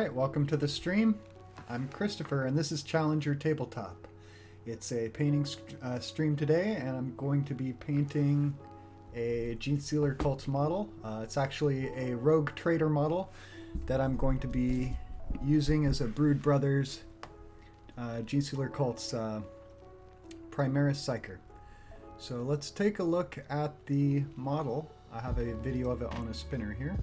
Alright, welcome to the stream. I'm Christopher and this is Challenger Tabletop. It's a painting stream today and I'm going to be painting a Genestealer Cults model. It's actually a Rogue Trader model that I'm going to be using as a Brood Brothers Genestealer Cults Primaris Psyker. So let's take a look at the model. I have a video of it on a spinner here.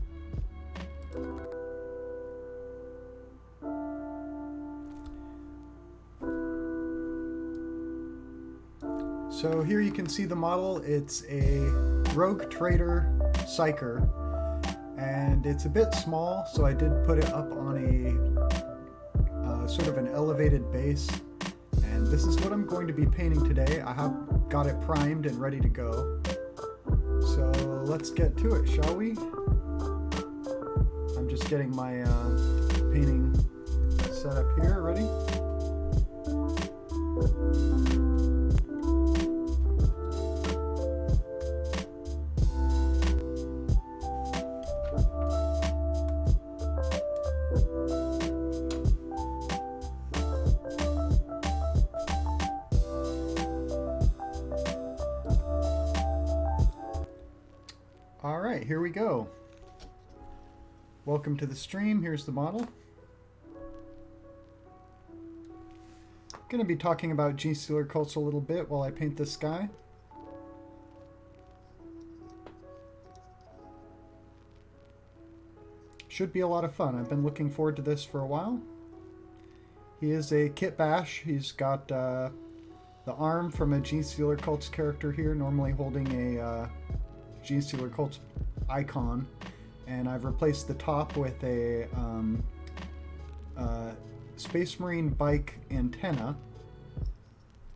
So here you can see the model. It's a Rogue Trader Psyker, and it's a bit small, so I did put it up on a sort of an elevated base. And this is what I'm going to be painting today. I have got it primed and ready to go. So let's get to it, shall we? I'm just getting my painting set up here, ready? Alright, here we go. Welcome to the stream. Here's the model. I'm going to be talking about Genestealer Cults a little bit while I paint this guy. Should be a lot of fun. I've been looking forward to this for a while. He is a kit bash. He's got the arm from a Genestealer Cults character here, normally holding a Genestealer Cults icon, and I've replaced the top with a Space Marine bike antenna.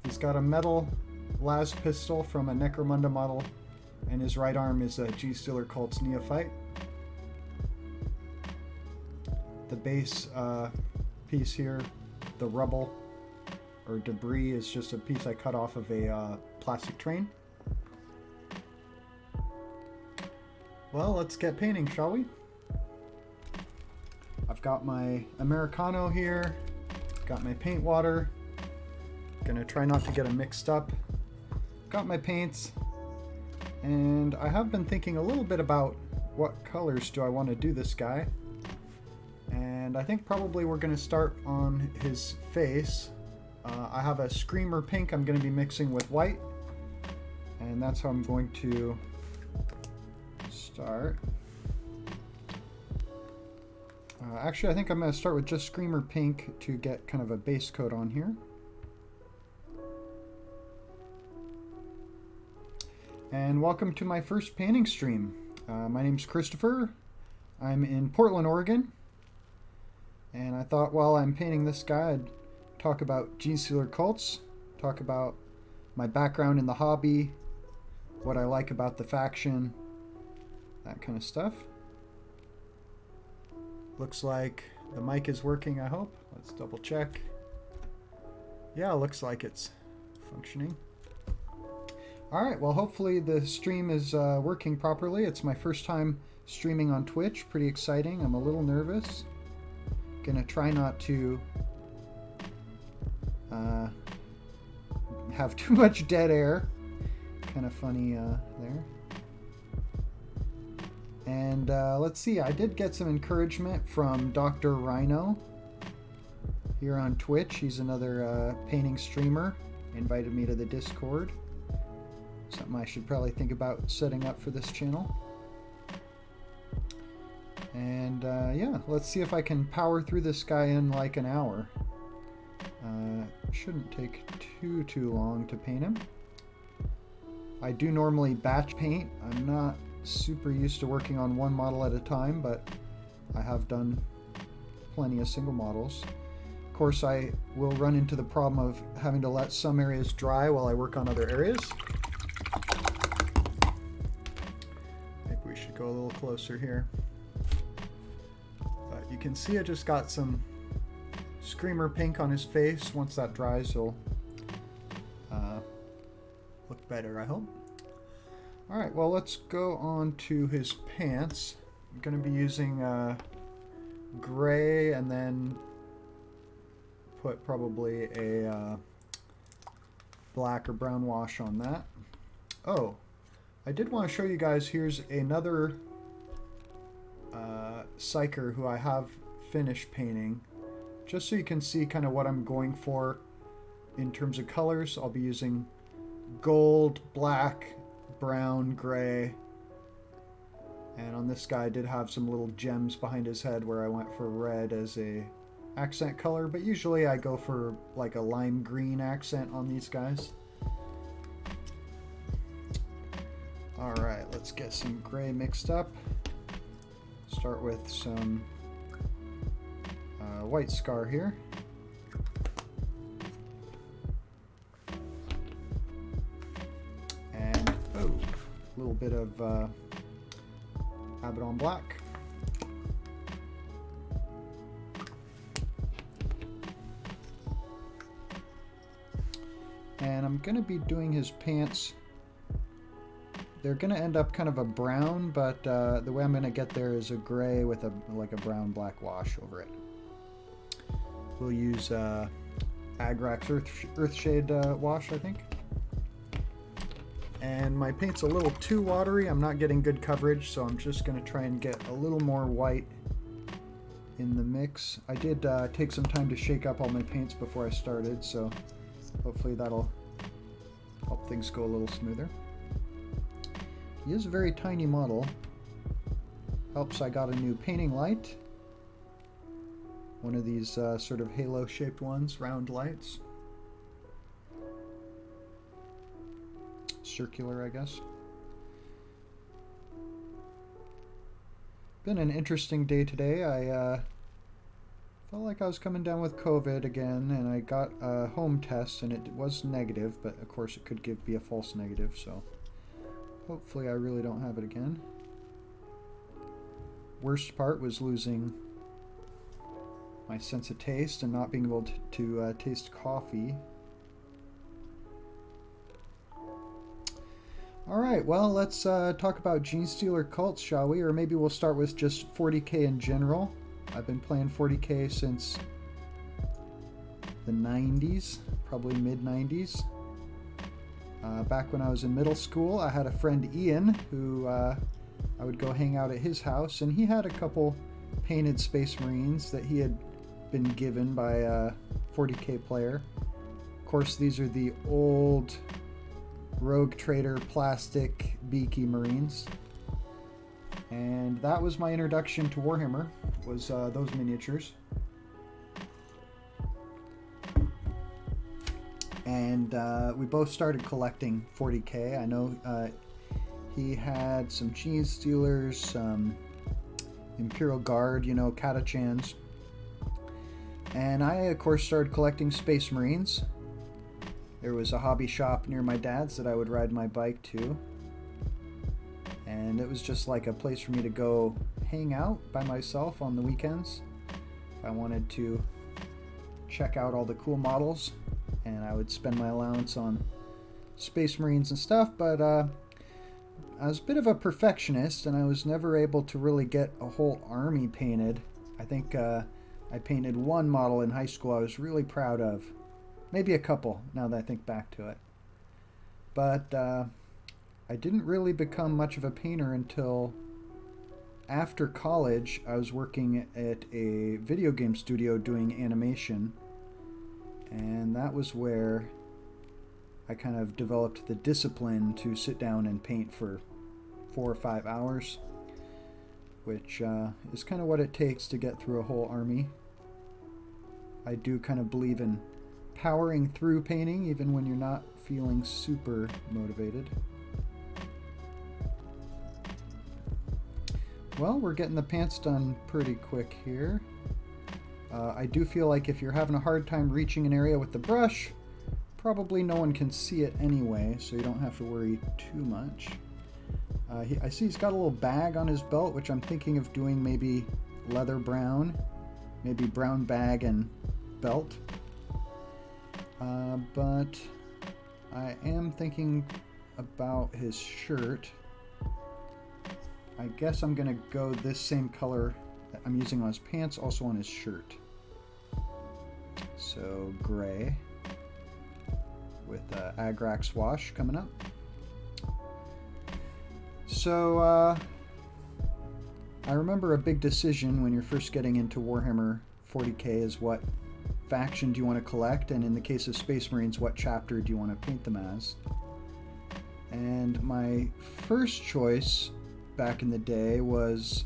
He's got a metal las pistol from a Necromunda model, and his right arm is a Genestealer Cults neophyte. The base piece here, the rubble or debris, is just a piece I cut off of a plastic train. Well, let's get painting, shall we? I've got my Americano here, got my paint water, gonna try not to get them mixed up, got my paints, and I have been thinking a little bit about what colors do I want to do this guy, and I think probably we're gonna start on his face. I have a Screamer pink I'm gonna be mixing with white, and that's how I'm going to start. Actually, I think I'm going to start with just Screamer Pink to get kind of a base coat on here. And welcome to my first painting stream. My name's Christopher. I'm in Portland, Oregon. And I thought while I'm painting this guy, I'd talk about Genestealer Cults, talk about my background in the hobby, what I like about the faction, that kind of stuff. Looks like the mic is working, I hope. Let's double check. Yeah, looks like it's functioning. Alright, well hopefully the stream is working properly. It's my first time streaming on Twitch. Pretty exciting. I'm a little nervous. Gonna try not to have too much dead air. Kind of funny there. And let's see, I did get some encouragement from Dr. Rhino here on Twitch. He's another painting streamer. Invited me to the Discord. Something I should probably think about setting up for this channel. And yeah, let's see if I can power through this guy in like an hour. Shouldn't take too long to paint him. I do normally batch paint. I'm not super used to working on one model at a time, but I have done plenty of single models. Of course, I will run into the problem of having to let some areas dry while I work on other areas. Maybe we should go a little closer here. But you can see I just got some Screamer Pink on his face. Once that dries, he'll look better, I hope. Alright, well let's go on to his pants. I'm going to be using gray and then put probably a black or brown wash on that. Oh, I did want to show you guys, here's another psyker who I have finished painting, just so you can see kind of what I'm going for in terms of colors. I'll be using gold, black, brown, gray, and on this guy I did have some little gems behind his head where I went for red as a accent color, but usually I go for like a lime green accent on these guys. Alright, let's get some gray mixed up. Start with some white scar here. And, oh, a little bit of Abaddon black. And I'm going to be doing his pants. They're going to end up kind of a brown, but the way I'm going to get there is a gray with like a brown black wash over it. We'll use Agrax Earthshade wash, I think. And my paint's a little too watery. I'm not getting good coverage, so I'm just going to try and get a little more white in the mix. I did take some time to shake up all my paints before I started, so hopefully that'll help things go a little smoother. He is a very tiny model. Helps I got a new painting light. One of these sort of halo-shaped ones, round lights. Circular, I guess. Been an interesting day today. I felt like I was coming down with COVID again, and I got a home test, and it was negative, but of course it could be a false negative, so hopefully I really don't have it again. Worst part was losing my sense of taste and not being able to taste coffee. Alright, well, let's talk about Genestealer cults, shall we? Or maybe we'll start with just 40k in general. I've been playing 40k since the 90s, probably mid-90s. Back when I was in middle school, I had a friend, Ian, who I would go hang out at his house, and he had a couple painted Space Marines that he had been given by a 40k player. Of course, these are the old Rogue Trader plastic beaky Marines. And that was my introduction to Warhammer, was those miniatures. And we both started collecting 40k. I know he had some Genestealers, some Imperial Guard, you know, Catachans. And I, of course, started collecting Space Marines. There was a hobby shop near my dad's that I would ride my bike to. And it was just like a place for me to go hang out by myself on the weekends. If I wanted to check out all the cool models. And I would spend my allowance on Space Marines and stuff, but I was a bit of a perfectionist, and I was never able to really get a whole army painted. I think I painted one model in high school I was really proud of. Maybe a couple, now that I think back to it. But I didn't really become much of a painter until after college. I was working at a video game studio doing animation. And that was where I kind of developed the discipline to sit down and paint for 4 or 5 hours, which is kind of what it takes to get through a whole army. I do kind of believe in powering through painting even when you're not feeling super motivated. Well, we're getting the pants done pretty quick here. I do feel like if you're having a hard time reaching an area with the brush, probably no one can see it anyway, so you don't have to worry too much. I see he's got a little bag on his belt, which I'm thinking of doing maybe leather brown, maybe brown bag and belt. But I am thinking about his shirt. I guess I'm going to go this same color I'm using on his pants, also on his shirt. So gray with Agrax wash coming up. So I remember a big decision when you're first getting into Warhammer 40k is what faction do you want to collect, and in the case of Space Marines, what chapter do you want to paint them as? And my first choice back in the day was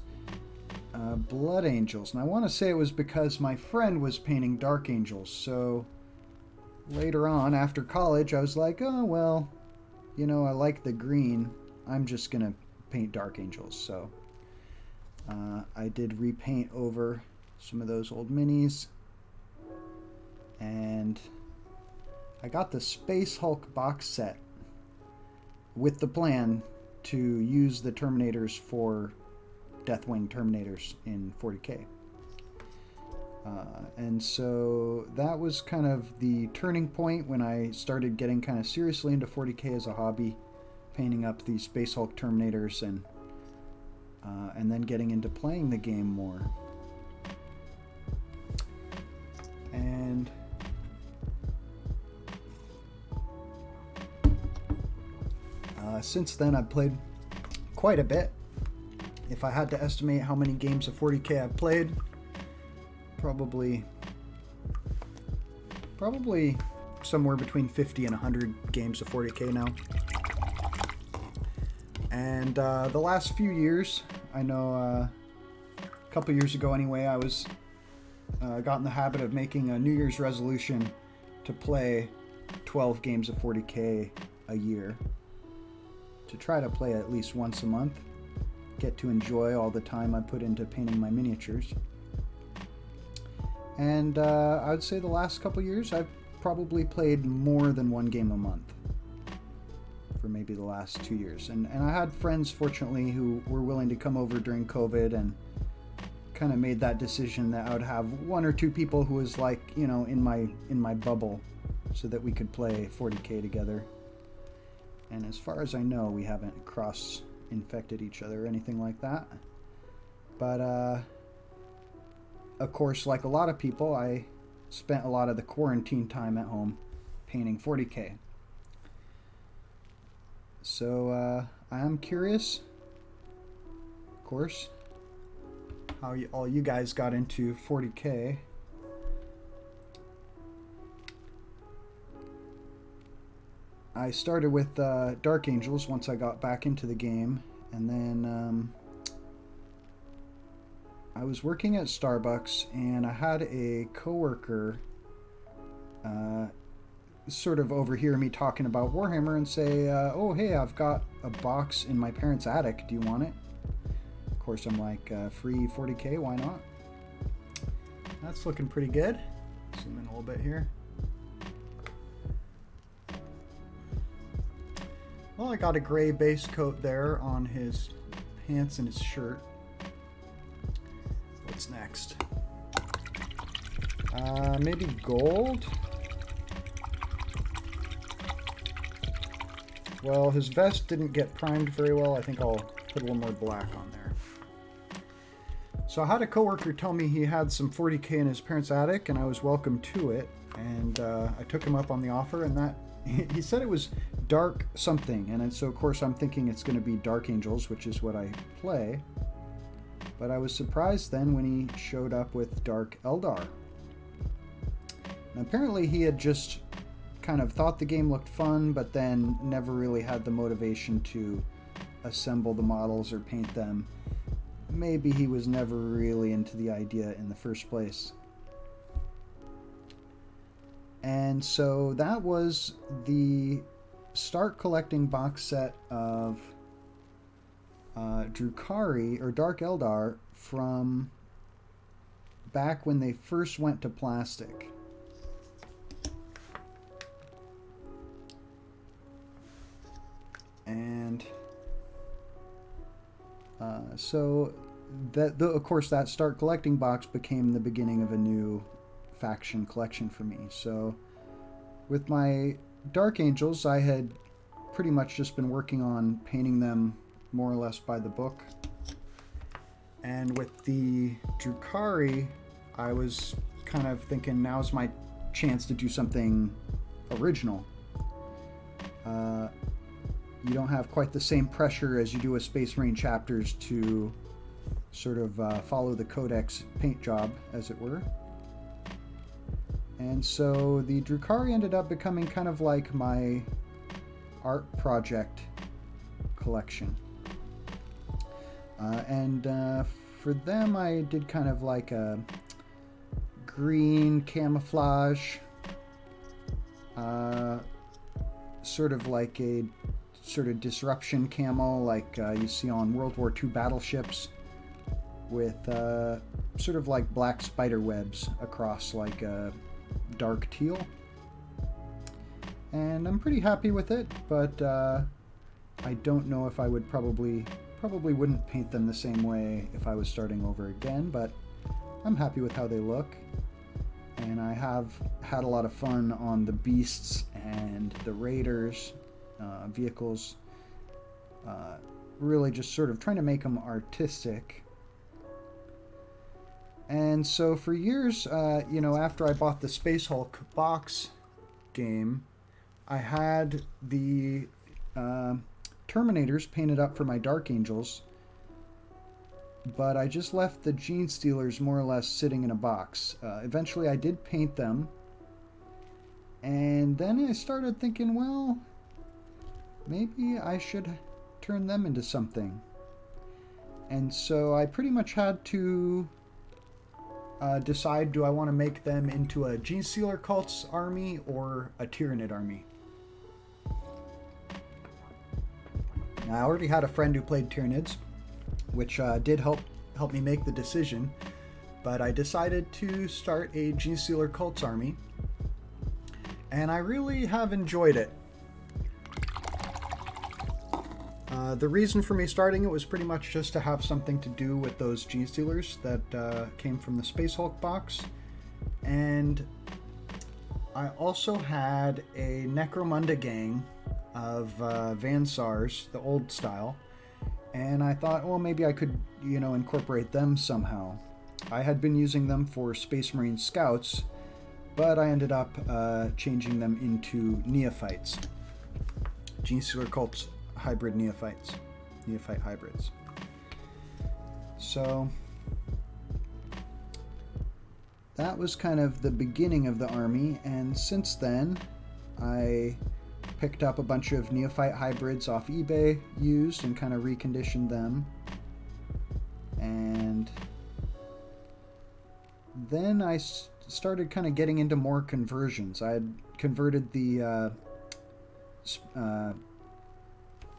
Blood Angels, and I want to say it was because my friend was painting Dark Angels. So later on, after college, I was like, oh well, you know, I like the green, I'm just gonna paint Dark Angels. So I did repaint over some of those old minis, and I got the Space Hulk box set with the plan to use the Terminators for Deathwing Terminators in 40k. And so that was kind of the turning point when I started getting kind of seriously into 40k as a hobby, painting up these Space Hulk Terminators, and then getting into playing the game more. And since then I've played quite a bit. If I had to estimate how many games of 40k I've played, probably somewhere between 50 and 100 games of 40k now. And the last few years, I know a couple years ago anyway, I was got in the habit of making a New Year's resolution to play 12 games of 40k a year, to try to play at least once a month, get to enjoy all the time I put into painting my miniatures. And I would say the last couple years I've probably played more than one game a month for maybe the last 2 years. And I had friends, fortunately, who were willing to come over during COVID, and kind of made that decision that I would have one or two people who was like, you know, in my bubble, so that we could play 40k together. And as far as I know, we haven't cross-infected each other or anything like that. But of course, like a lot of people, I spent a lot of the quarantine time at home painting 40k. So I am curious, of course, how all you guys got into 40k. I started with Dark Angels once I got back into the game, and then I was working at Starbucks, and I had a coworker sort of overhear me talking about Warhammer and say, oh hey, I've got a box in my parents' attic, do you want it? Of course I'm like, free 40k, why not? That's looking pretty good. Zoom in a little bit here. Well, I got a gray base coat there on his pants and his shirt. What's next? Maybe gold? Well, his vest didn't get primed very well. I think I'll put a little more black on there. So I had a coworker tell me he had some 40k in his parents' attic, and I was welcome to it. And I took him up on the offer, and that he said it was dark something. And so, of course, I'm thinking it's going to be Dark Angels, which is what I play. But I was surprised then when he showed up with Dark Eldar. And apparently he had just kind of thought the game looked fun, but then never really had the motivation to assemble the models or paint them. Maybe he was never really into the idea in the first place. And so that was the start collecting box set of Drukhari, or Dark Eldar, from back when they first went to plastic. And so that, of course, that start collecting box became the beginning of a new faction collection for me. So with my Dark Angels, I had pretty much just been working on painting them more or less by the book. And with the Drukhari, I was kind of thinking now's my chance to do something original. You don't have quite the same pressure as you do with Space Marine chapters to sort of follow the Codex paint job, as it were. And so the Drukhari ended up becoming kind of like my art project collection. For them, I did kind of like a green camouflage, sort of like a sort of disruption camo like you see on World War II battleships, with sort of like black spider webs across like a dark teal. And I'm pretty happy with it, but I don't know if I would probably wouldn't paint them the same way if I was starting over again, but I'm happy with how they look. And I have had a lot of fun on the beasts and the raiders vehicles, really just sort of trying to make them artistic. And so for years, after I bought the Space Hulk box game, I had the Terminators painted up for my Dark Angels, but I just left the Genestealers more or less sitting in a box. Eventually I did paint them, and then I started thinking, well, maybe I should turn them into something. And so I pretty much had to decide, do I want to make them into a Genestealer cult's army or a Tyranid army? Now, I already had a friend who played Tyranids, which did help me make the decision, but I decided to start a Genestealer cult's army, and I really have enjoyed it. The reason for me starting it was pretty much just to have something to do with those Genestealers that came from the Space Hulk box. And I also had a Necromunda gang of Vansars, the old style. And I thought, well, maybe I could, incorporate them somehow. I had been using them for Space Marine Scouts, but I ended up changing them into Neophytes. Genestealer cults hybrid neophyte hybrids. So that was kind of the beginning of the army, and since then I picked up a bunch of neophyte hybrids off eBay used and kind of reconditioned them, and then I started kind of getting into more conversions. I had converted the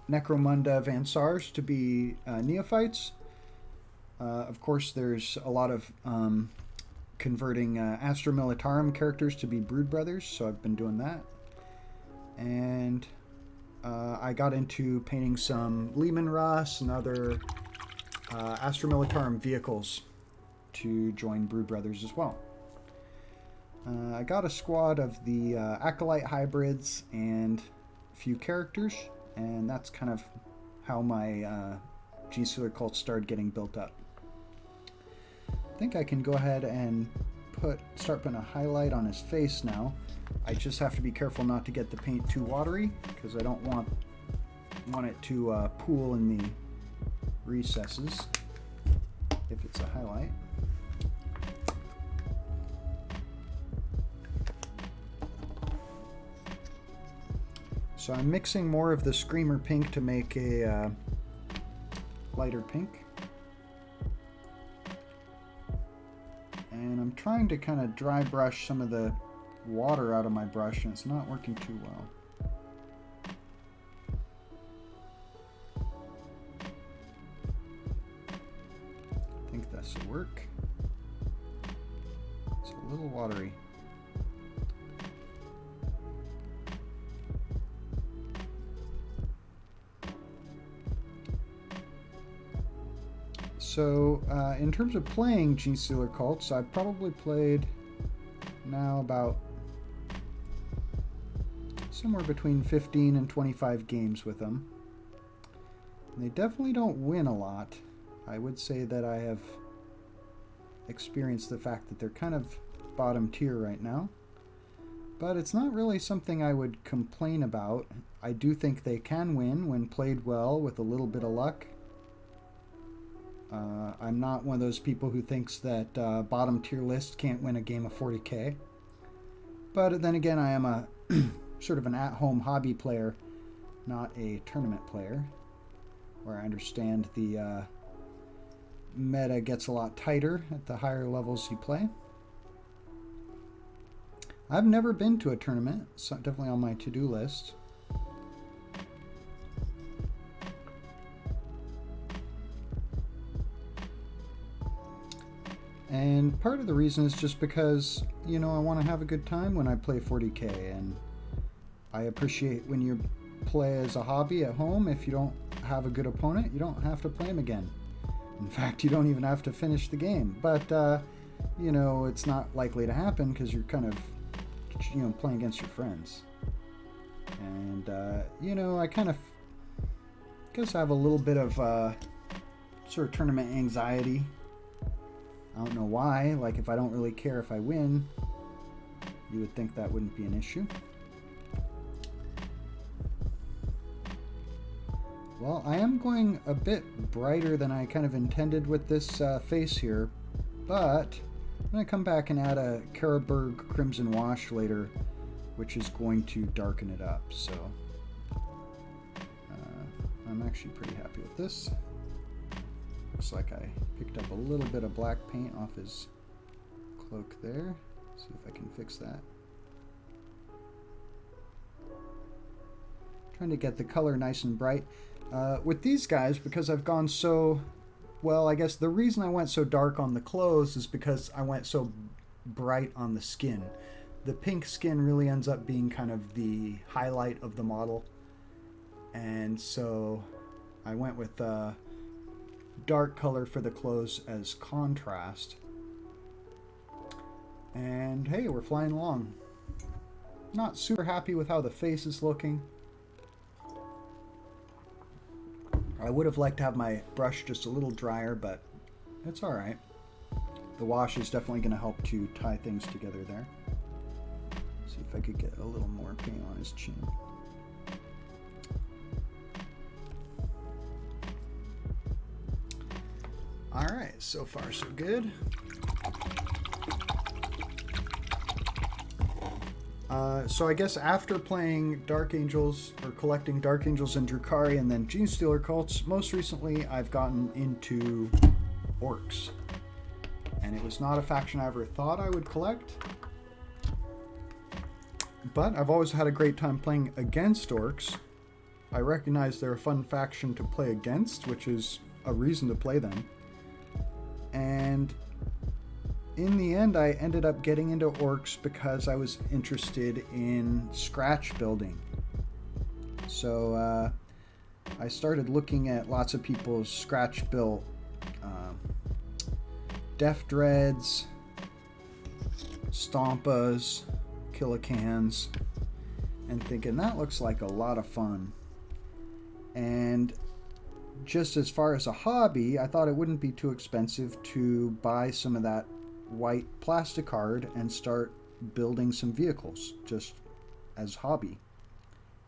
Necromunda Vansars to be neophytes. Of course, there's a lot of converting Astra Militarum characters to be Brood Brothers, so I've been doing that. And I got into painting some Leman Russ and other Astra Militarum vehicles to join Brood Brothers as well. I got a squad of the Acolyte hybrids and a few characters, and that's kind of how my Genestealer cult started getting built up. I think I can go ahead and start putting a highlight on his face now. I just have to be careful not to get the paint too watery, because I don't want it to pool in the recesses if it's a highlight. So I'm mixing more of the Screamer pink to make a lighter pink. And I'm trying to kind of dry brush some of the water out of my brush, and it's not working too well. I think this will work. It's a little watery. So, in terms of playing Genestealer cults, I've probably played now about somewhere between 15 and 25 games with them. And they definitely don't win a lot. I would say that I have experienced the fact that they're kind of bottom tier right now. But it's not really something I would complain about. I do think they can win when played well with a little bit of luck. I'm not one of those people who thinks that bottom tier lists can't win a game of 40k. But then again, I am a sort of an at-home hobby player, not a tournament player, where I understand the meta gets a lot tighter at the higher levels you play. I've never been to a tournament, so definitely on my to-do list. And part of the reason is just because, you know, I want to have a good time when I play 40k, and I appreciate when you play as a hobby at home. If you don't have a good opponent, you don't have to play him again. In fact, you don't even have to finish the game. But, you know, it's not likely to happen because you're kind of, you know, playing against your friends. And, you know, I kind of guess I have a little bit of sort of tournament anxiety. I don't know why. Like, if I don't really care if I win, you would think that wouldn't be an issue. Well, I am going a bit brighter than I kind of intended with this face here, but I'm going to come back and add a Karaburg Crimson wash later, which is going to darken it up. So I'm actually pretty happy with this. Looks like I picked up a little bit of black paint off his cloak there. See if I can fix that. Trying to get the color nice and bright. With these guys, because I've gone so... Well, I guess the reason I went so dark on the clothes is because I went so bright on the skin. The pink skin really ends up being kind of the highlight of the model. And so I went with dark color for the clothes as contrast. And hey, we're flying along. Not super happy with how the face is looking. I would have liked to have my brush just a little drier, but it's all right. The wash is definitely going to help to tie things together there. See if I could get a little more paint on his chin. All right, so far so good. So I guess after playing Dark Angels, or collecting Dark Angels and Drukhari and then Genestealer cults, most recently I've gotten into Orcs. And it was not a faction I ever thought I would collect. But I've always had a great time playing against Orcs. I recognize they're a fun faction to play against, which is a reason to play them. And in the end, I ended up getting into Orcs because I was interested in scratch building. So I started looking at lots of people's scratch built Def Dreads, Stompas, Killicans, and thinking that looks like a lot of fun. And just as far as a hobby, I thought it wouldn't be too expensive to buy some of that white plastic card and start building some vehicles just as hobby.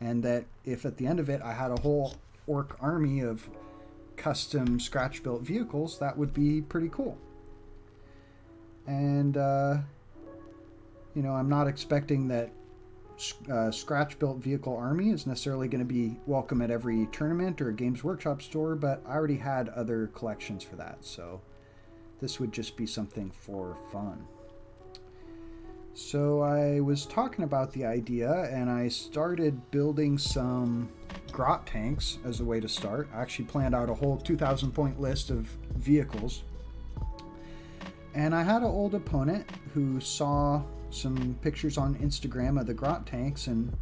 And that if at the end of it I had a whole orc army of custom scratch built vehicles, that would be pretty cool. And you know, I'm not expecting that scratch built vehicle army is necessarily going to be welcome at every tournament or Games Workshop store, but I already had other collections for that, so this would just be something for fun. So I was talking about the idea, and I started building some grot tanks as a way to start. I actually planned out a whole 2,000 point list of vehicles. And I had an old opponent who saw some pictures on Instagram of the grot tanks and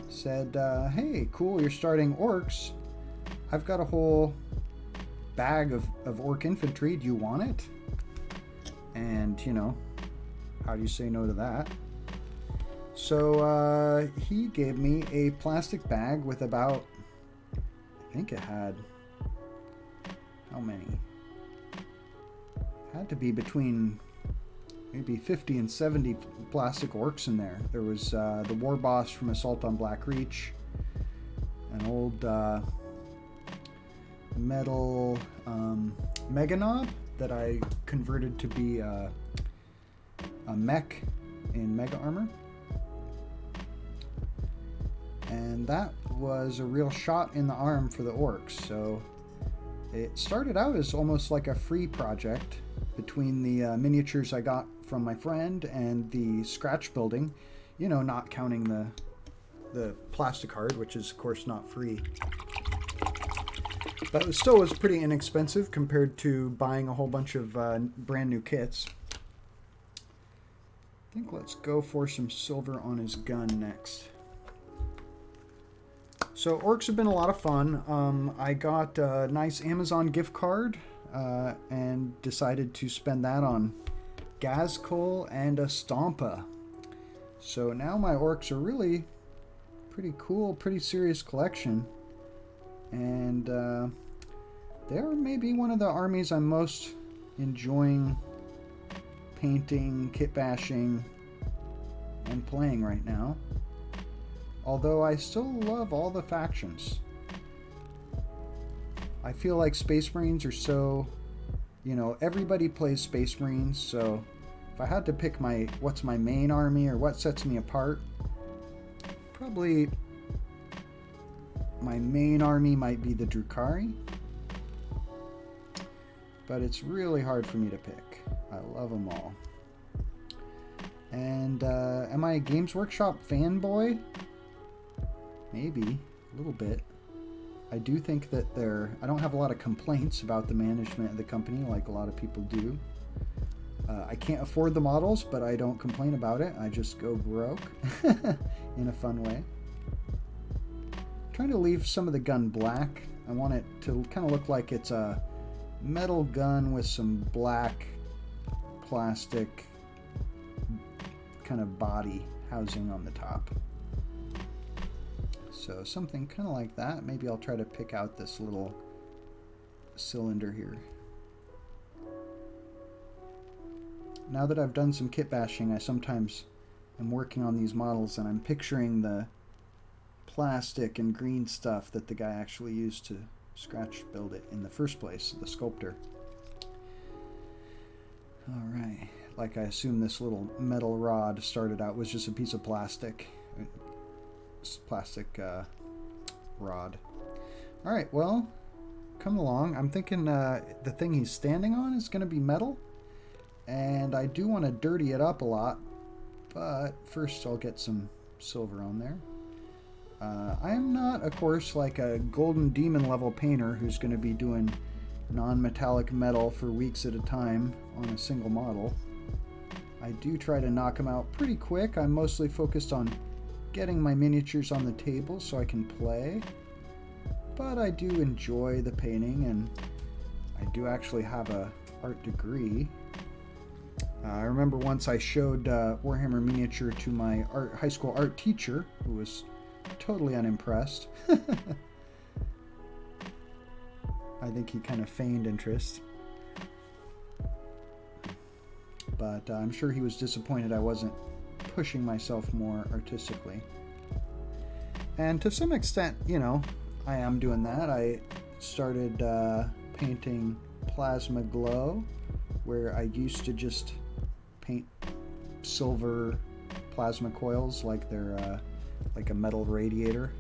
said, hey, cool, you're starting orcs. I've got a whole bag of orc infantry. Do you want it? And, you know, how do you say no to that? So he gave me a plastic bag with about, I think it had, how many? had to be between maybe 50 and 70 plastic orcs in there. There was the war boss from Assault on Black Reach, an old metal Meganob that I converted to be a mech in mega armor. And that was a real shot in the arm for the orcs. So it started out as almost like a free project between the miniatures I got from my friend and the scratch building, you know, not counting the plastic card, which is of course not free. But it still was pretty inexpensive compared to buying a whole bunch of brand new kits. I think let's go for some silver on his gun next. So orcs have been a lot of fun. I got a nice Amazon gift card and decided to spend that on Gazcoal and a Stompa. So now my orcs are really pretty cool, pretty serious collection. And they're maybe one of the armies I'm most enjoying painting, kit bashing, and playing right now. Although I still love all the factions. I feel like Space Marines are so, you know, everybody plays Space Marines, so if I had to pick what's my main army or what sets me apart, probably my main army might be the Drukhari. But it's really hard for me to pick. I love them all. And am I a Games Workshop fanboy? Maybe, a little bit. I do think that I don't have a lot of complaints about the management of the company like a lot of people do. I can't afford the models, but I don't complain about it. I just go broke in a fun way. I'm trying to leave some of the gun black. I want it to kind of look like it's a metal gun with some black plastic kind of body housing on the top. So something kind of like that. Maybe I'll try to pick out this little cylinder here. Now that I've done some kit bashing, I sometimes am working on these models and I'm picturing the plastic and green stuff that the guy actually used to scratch build it in the first place, the sculptor. Alright, like I assume this little metal rod started out was just a piece of plastic. Rod. Alright, well, come along. I'm thinking the thing he's standing on is going to be metal, and I do want to dirty it up a lot, but first I'll get some silver on there. I am not, of course, like a Golden Demon level painter who's going to be doing non-metallic metal for weeks at a time on a single model. I do try to knock them out pretty quick. I'm mostly focused on getting my miniatures on the table so I can play, but I do enjoy the painting, and I do actually have a art degree. I remember once I showed Warhammer miniature to my high school art teacher, who was totally unimpressed. I think he kind of feigned interest, but I'm sure he was disappointed I wasn't pushing myself more artistically. And to some extent, you know, I am doing that. I started painting plasma glow, where I used to just paint silver plasma coils like they're like a metal radiator,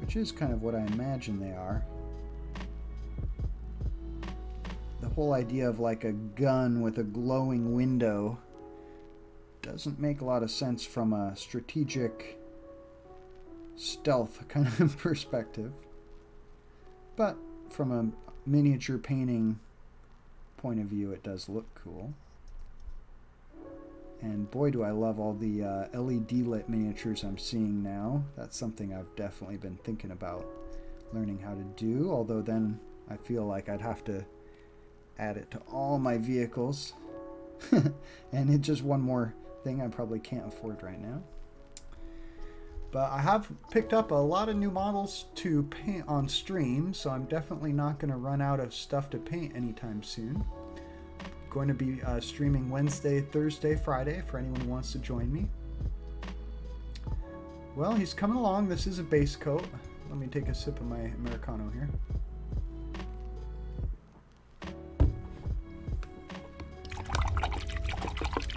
which is kind of what I imagine they are. The whole idea of like a gun with a glowing window doesn't make a lot of sense from a strategic stealth kind of perspective, but from a miniature painting point of view it does look cool. And boy, do I love all the LED lit miniatures I'm seeing now. That's something I've definitely been thinking about learning how to do, although then I feel like I'd have to add it to all my vehicles. And it's just one more thing I probably can't afford right now. But I have picked up a lot of new models to paint on stream, so I'm definitely not going to run out of stuff to paint anytime soon. I'm going to be streaming Wednesday, Thursday, Friday for anyone who wants to join me. Well, he's coming along. This is a base coat. Let me take a sip of my Americano here.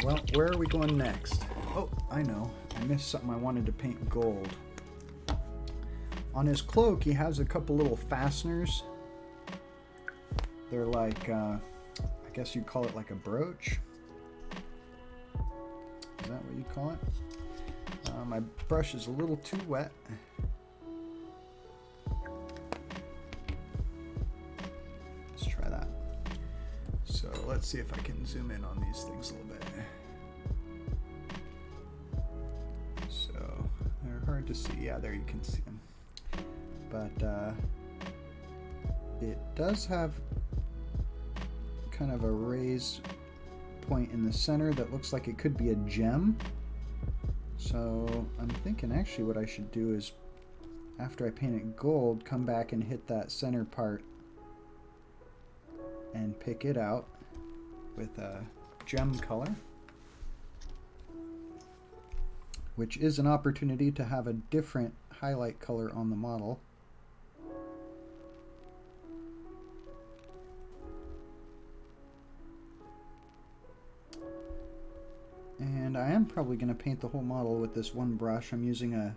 Well, where are we going next? Oh, I know. I missed something. I wanted to paint gold. On his cloak, he has a couple little fasteners. They're like, I guess you'd call it like a brooch. Is that what you call it? My brush is a little too wet. Let's try that. So let's see if I can zoom in on these things a little bit. So they're hard to see. Yeah, there you can see them. But it does have kind of a raised point in the center that looks like it could be a gem. So I'm thinking actually what I should do is, after I paint it gold, come back and hit that center part and pick it out with a gem color, which is an opportunity to have a different highlight color on the model. And I am probably going to paint the whole model with this one brush. I'm using a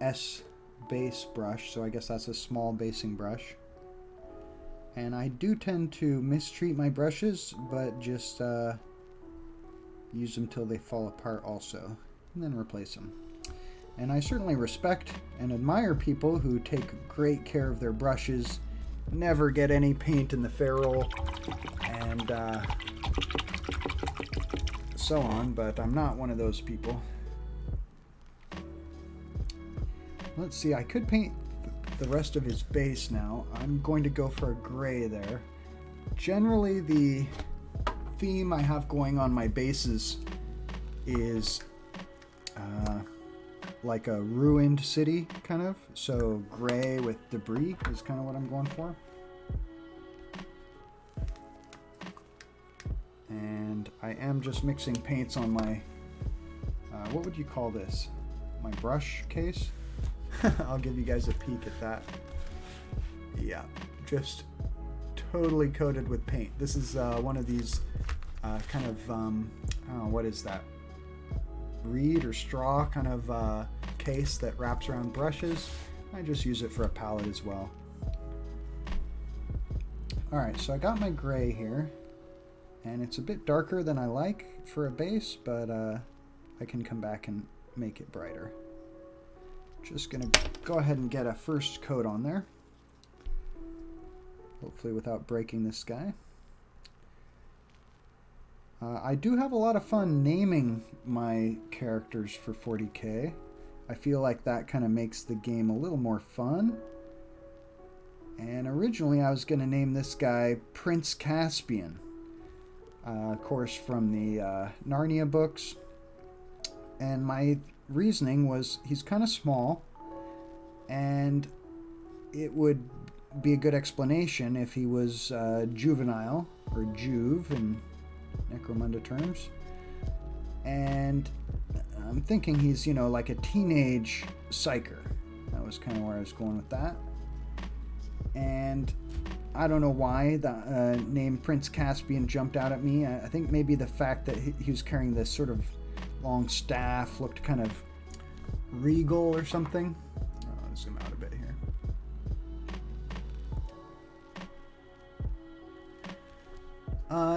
S base brush, so I guess that's a small basing brush. And I do tend to mistreat my brushes, but just use them till they fall apart also, and then replace them. And I certainly respect and admire people who take great care of their brushes, never get any paint in the ferrule, and so on, but I'm not one of those people. Let's see, I could paint the rest of his base now. I'm going to go for a gray there. Generally, the theme I have going on my bases is like a ruined city, kind of. So gray with debris is kind of what I'm going for. And I am just mixing paints on my, what would you call this? My brush case? I'll give you guys a peek at that. Yeah, just totally coated with paint. This is one of these kind of, I don't know, what is that? Reed or straw kind of case that wraps around brushes. I just use it for a palette as well. Alright, so I got my gray here. And it's a bit darker than I like for a base, but I can come back and make it brighter. Just gonna go ahead and get a first coat on there. Hopefully without breaking this guy. I do have a lot of fun naming my characters for 40k. I feel like that kind of makes the game a little more fun. And originally I was gonna name this guy Prince Caspian. Of course, from the Narnia books. And my reasoning was he's kind of small, and it would be a good explanation if he was juvenile, or juve in Necromunda terms. And I'm thinking he's, you know, like a teenage psyker. That was kind of where I was going with that. And I don't know why the name Prince Caspian jumped out at me. I think maybe the fact that he was carrying this sort of long staff looked kind of regal or something. I'll zoom out a bit here.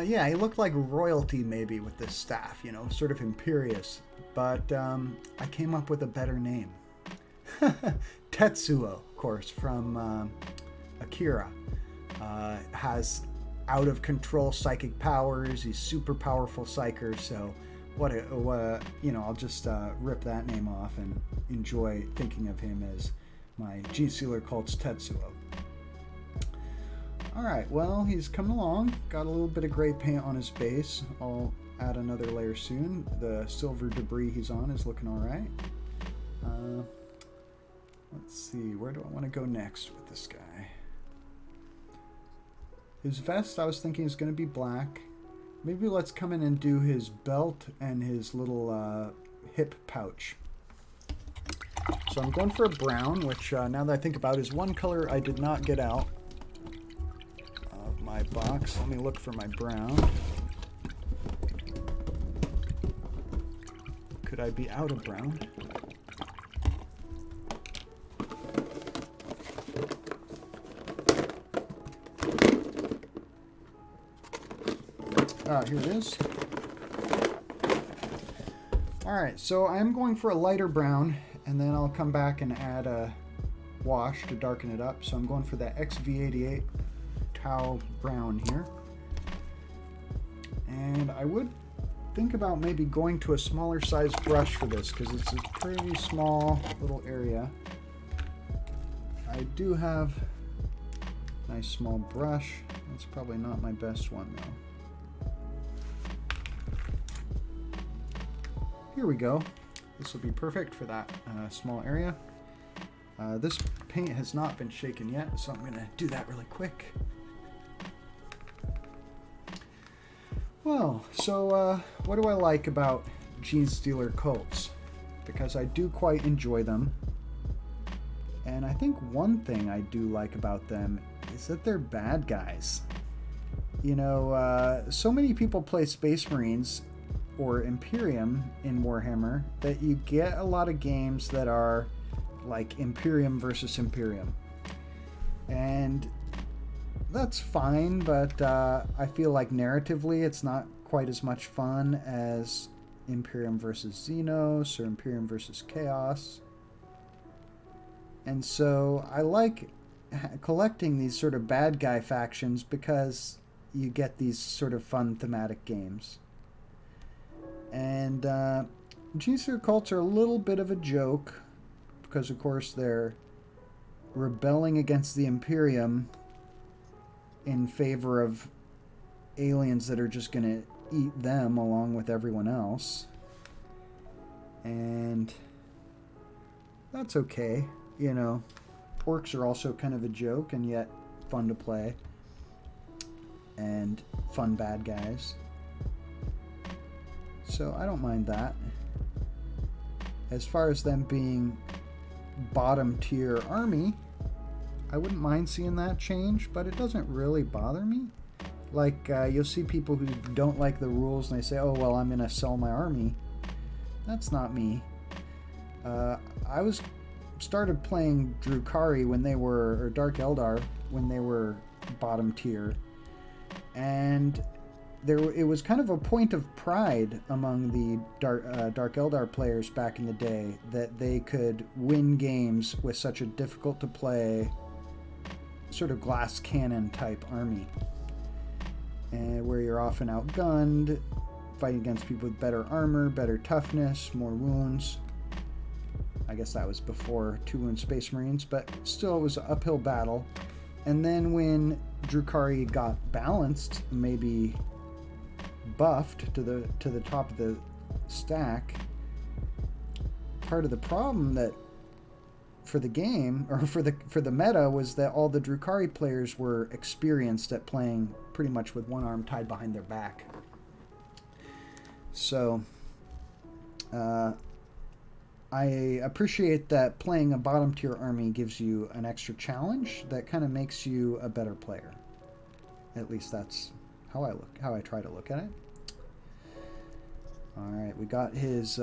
Yeah, he looked like royalty maybe with this staff, you know, sort of imperious. But I came up with a better name. Tetsuo, of course, from Akira. Has out of control psychic powers. He's super powerful psyker, so what you know, I'll just rip that name off and enjoy thinking of him as my Genestealer cult's Tetsuo. Alright, well, he's coming along. Got a little bit of gray paint on his base. I'll add another layer soon. The silver debris he's on is looking alright. Let's see, where do I want to go next with this guy? His vest I was thinking is going to be black. Maybe let's come in and do his belt and his little hip pouch. So I'm going for a brown, which now that I think about it, is one color I did not get out of my box. Let me look for my brown. Could I be out of brown? Here it is. Alright, so I'm going for a lighter brown, and then I'll come back and add a wash to darken it up. So I'm going for that XV88 Tau brown here. And I would think about maybe going to a smaller size brush for this, because it's a pretty small little area. I do have a nice small brush. It's probably not my best one though. Here we go. This will be perfect for that small area. This paint has not been shaken yet, so I'm going to do that really quick. Well, so what do I like about Genestealer cults? Because I do quite enjoy them. And I think one thing I do like about them is that they're bad guys. You know, so many people play Space Marines or Imperium in Warhammer that you get a lot of games that are like Imperium versus Imperium. And that's fine, but I feel like narratively it's not quite as much fun as Imperium versus Xenos or Imperium versus Chaos. And so I like collecting these sort of bad guy factions because you get these sort of fun thematic games. And Genestealer cults are a little bit of a joke because, of course, they're rebelling against the Imperium in favor of aliens that are just going to eat them along with everyone else. And that's okay. You know, Orcs are also kind of a joke and yet fun to play. And fun bad guys. So I don't mind that. As far as them being bottom tier army, I wouldn't mind seeing that change, but it doesn't really bother me. Like, you'll see people who don't like the rules and they say, oh, well, I'm going to sell my army. That's not me. I started playing Drukhari when they were, or Dark Eldar, when they were bottom tier. And it was kind of a point of pride among the Dark Eldar players back in the day that they could win games with such a difficult to play sort of glass cannon type army, and where you're often outgunned, fighting against people with better armor, better toughness, more wounds. I guess that was before 2-wound Space Marines, but still it was an uphill battle. And then when Drukhari got balanced, maybe buffed to the top of the stack, part of the problem that for the game, or for the meta, was that all the Drukhari players were experienced at playing pretty much with one arm tied behind their back. So I appreciate that playing a bottom tier army gives you an extra challenge that kind of makes you a better player. At least that's how I try to look at it. All right, we got his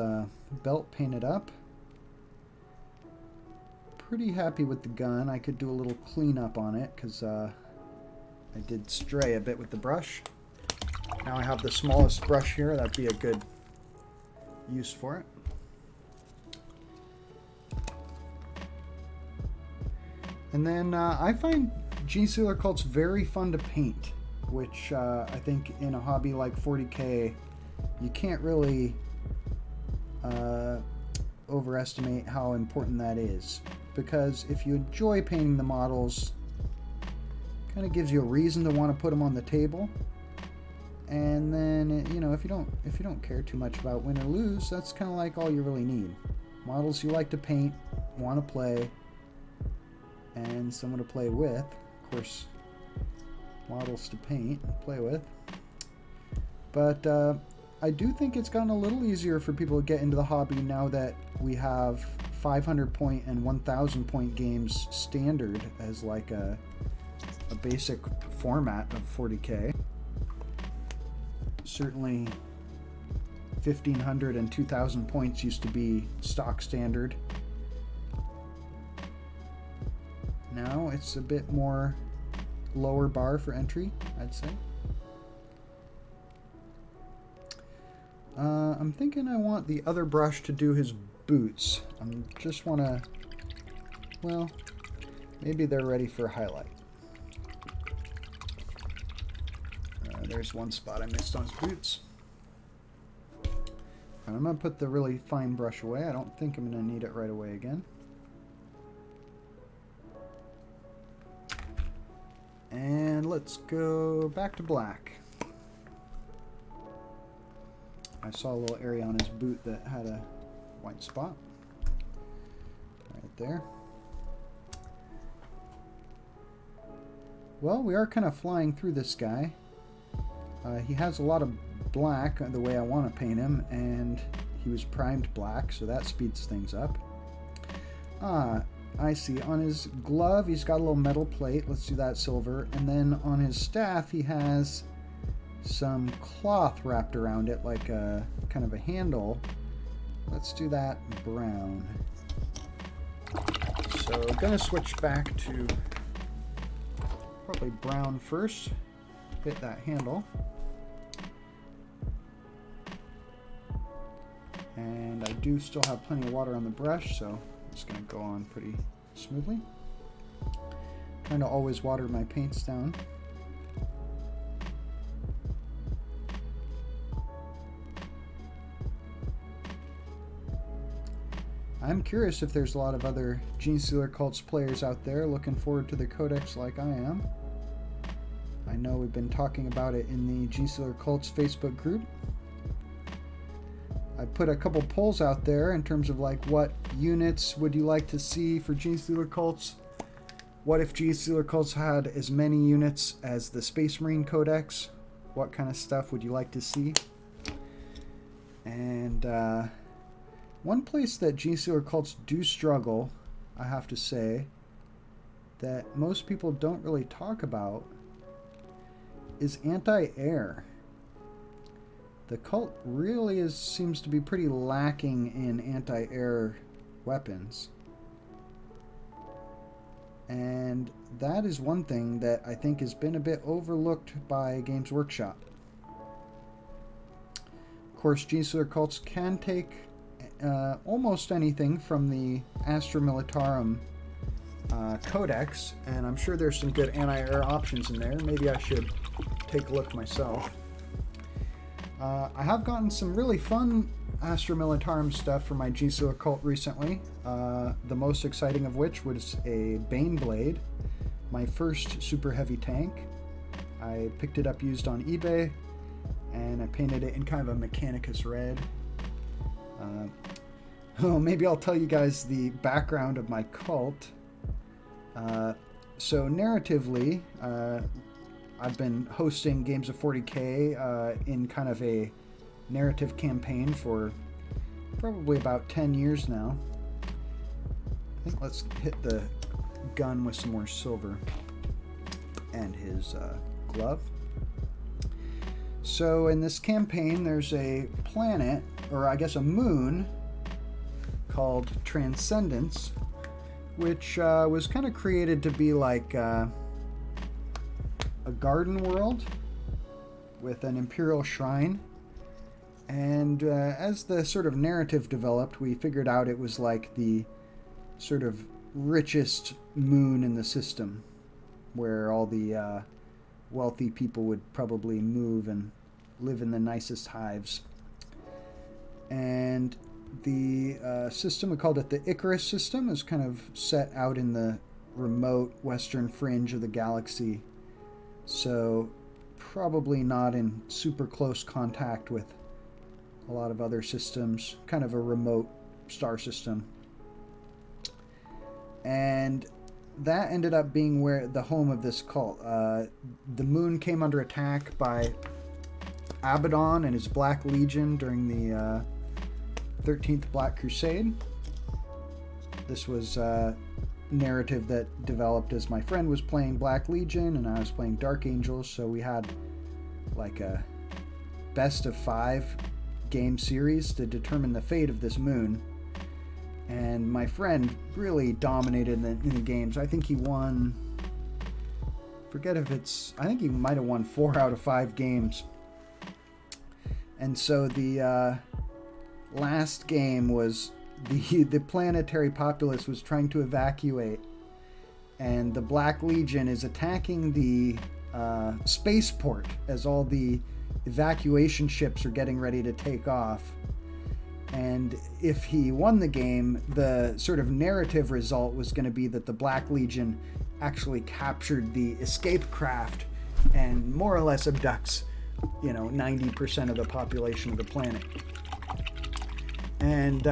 belt painted up. Pretty happy with the gun. I could do a little cleanup on it because I did stray a bit with the brush. Now I have the smallest brush here. That'd be a good use for it. And then I find Genestealer cults very fun to paint, which I think in a hobby like 40k, you can't really overestimate how important that is. Because if you enjoy painting the models, it kind of gives you a reason to want to put them on the table. And then, you know, if you don't care too much about win or lose, that's kind of like all you really need. models you like to paint, want to play, and someone to play with. Of course, models to paint, play with. But I do think it's gotten a little easier for people to get into the hobby now that we have 500 point and 1000 point games standard as like a basic format of 40k. Certainly 1500 and 2000 points used to be stock standard. Now it's a bit more lower bar for entry, I'd say. I'm thinking I want the other brush to do his boots. I just want to, well, maybe they're ready for highlight. There's one spot I missed on his boots. I'm going to put the really fine brush away. I don't think I'm going to need it right away again. And let's go back to black. I saw a little area on his boot that had a white spot. Right there. Well, we are kind of flying through this guy. He has a lot of black the way I want to paint him, and he was primed black, so that speeds things up. I see. On his glove, he's got a little metal plate. Let's do that silver. And then on his staff, he has some cloth wrapped around it, like a kind of a handle. Let's do that brown. So I'm gonna switch back to probably brown first. Hit that handle. And I do still have plenty of water on the brush, so it's going to go on pretty smoothly. Trying to always water my paints down. I'm curious if there's a lot of other Genestealer Cults players out there looking forward to the Codex like I am. I know we've been talking about it in the Genestealer Cults Facebook group. I put a couple polls out there in terms of like what units would you like to see for Genestealer Cults? What if Genestealer Cults had as many units as the Space Marine Codex? What kind of stuff would you like to see? And one place that Genestealer Cults do struggle, I have to say, that most people don't really talk about is anti-air. The cult really seems to be pretty lacking in anti-air weapons. And that is one thing that I think has been a bit overlooked by Games Workshop. Of course, Genestealer Cults can take almost anything from the Astra Militarum Codex, and I'm sure there's some good anti-air options in there. Maybe I should take a look myself. I have gotten some really fun Astra Militarum stuff for my Genestealer Cult recently. The most exciting of which was a Baneblade, my first super heavy tank. I picked it up used on eBay, and I painted it in kind of a Mechanicus red. Maybe I'll tell you guys the background of my cult. So narratively, I've been hosting Games of 40k in kind of a narrative campaign for probably about 10 years now. I think let's hit the gun with some more silver and his glove. So in this campaign there's a planet, or I guess a moon, called Transcendence, which was kind of created to be like a garden world with an imperial shrine. And as the sort of narrative developed, we figured out it was like the sort of richest moon in the system, where all the wealthy people would probably move and live in the nicest hives. And the system, we called it the Icarus system, is kind of set out in the remote western fringe of the galaxy. So probably not in super close contact with a lot of other systems. Kind of a remote star system. And that ended up being where the home of this cult. The moon came under attack by Abaddon and his Black Legion during the 13th Black Crusade. This was a narrative that developed as my friend was playing Black Legion and I was playing Dark Angels, so we had like a best of 5 game series to determine the fate of this moon. And my friend really dominated in the games. I think he won, I think he might have won 4 out of 5 games. And so the last game was the planetary populace was trying to evacuate, and the Black Legion is attacking the spaceport as all the evacuation ships are getting ready to take off. And if he won the game, the sort of narrative result was going to be that the Black Legion actually captured the escape craft and more or less abducts, 90% of the population of the planet. And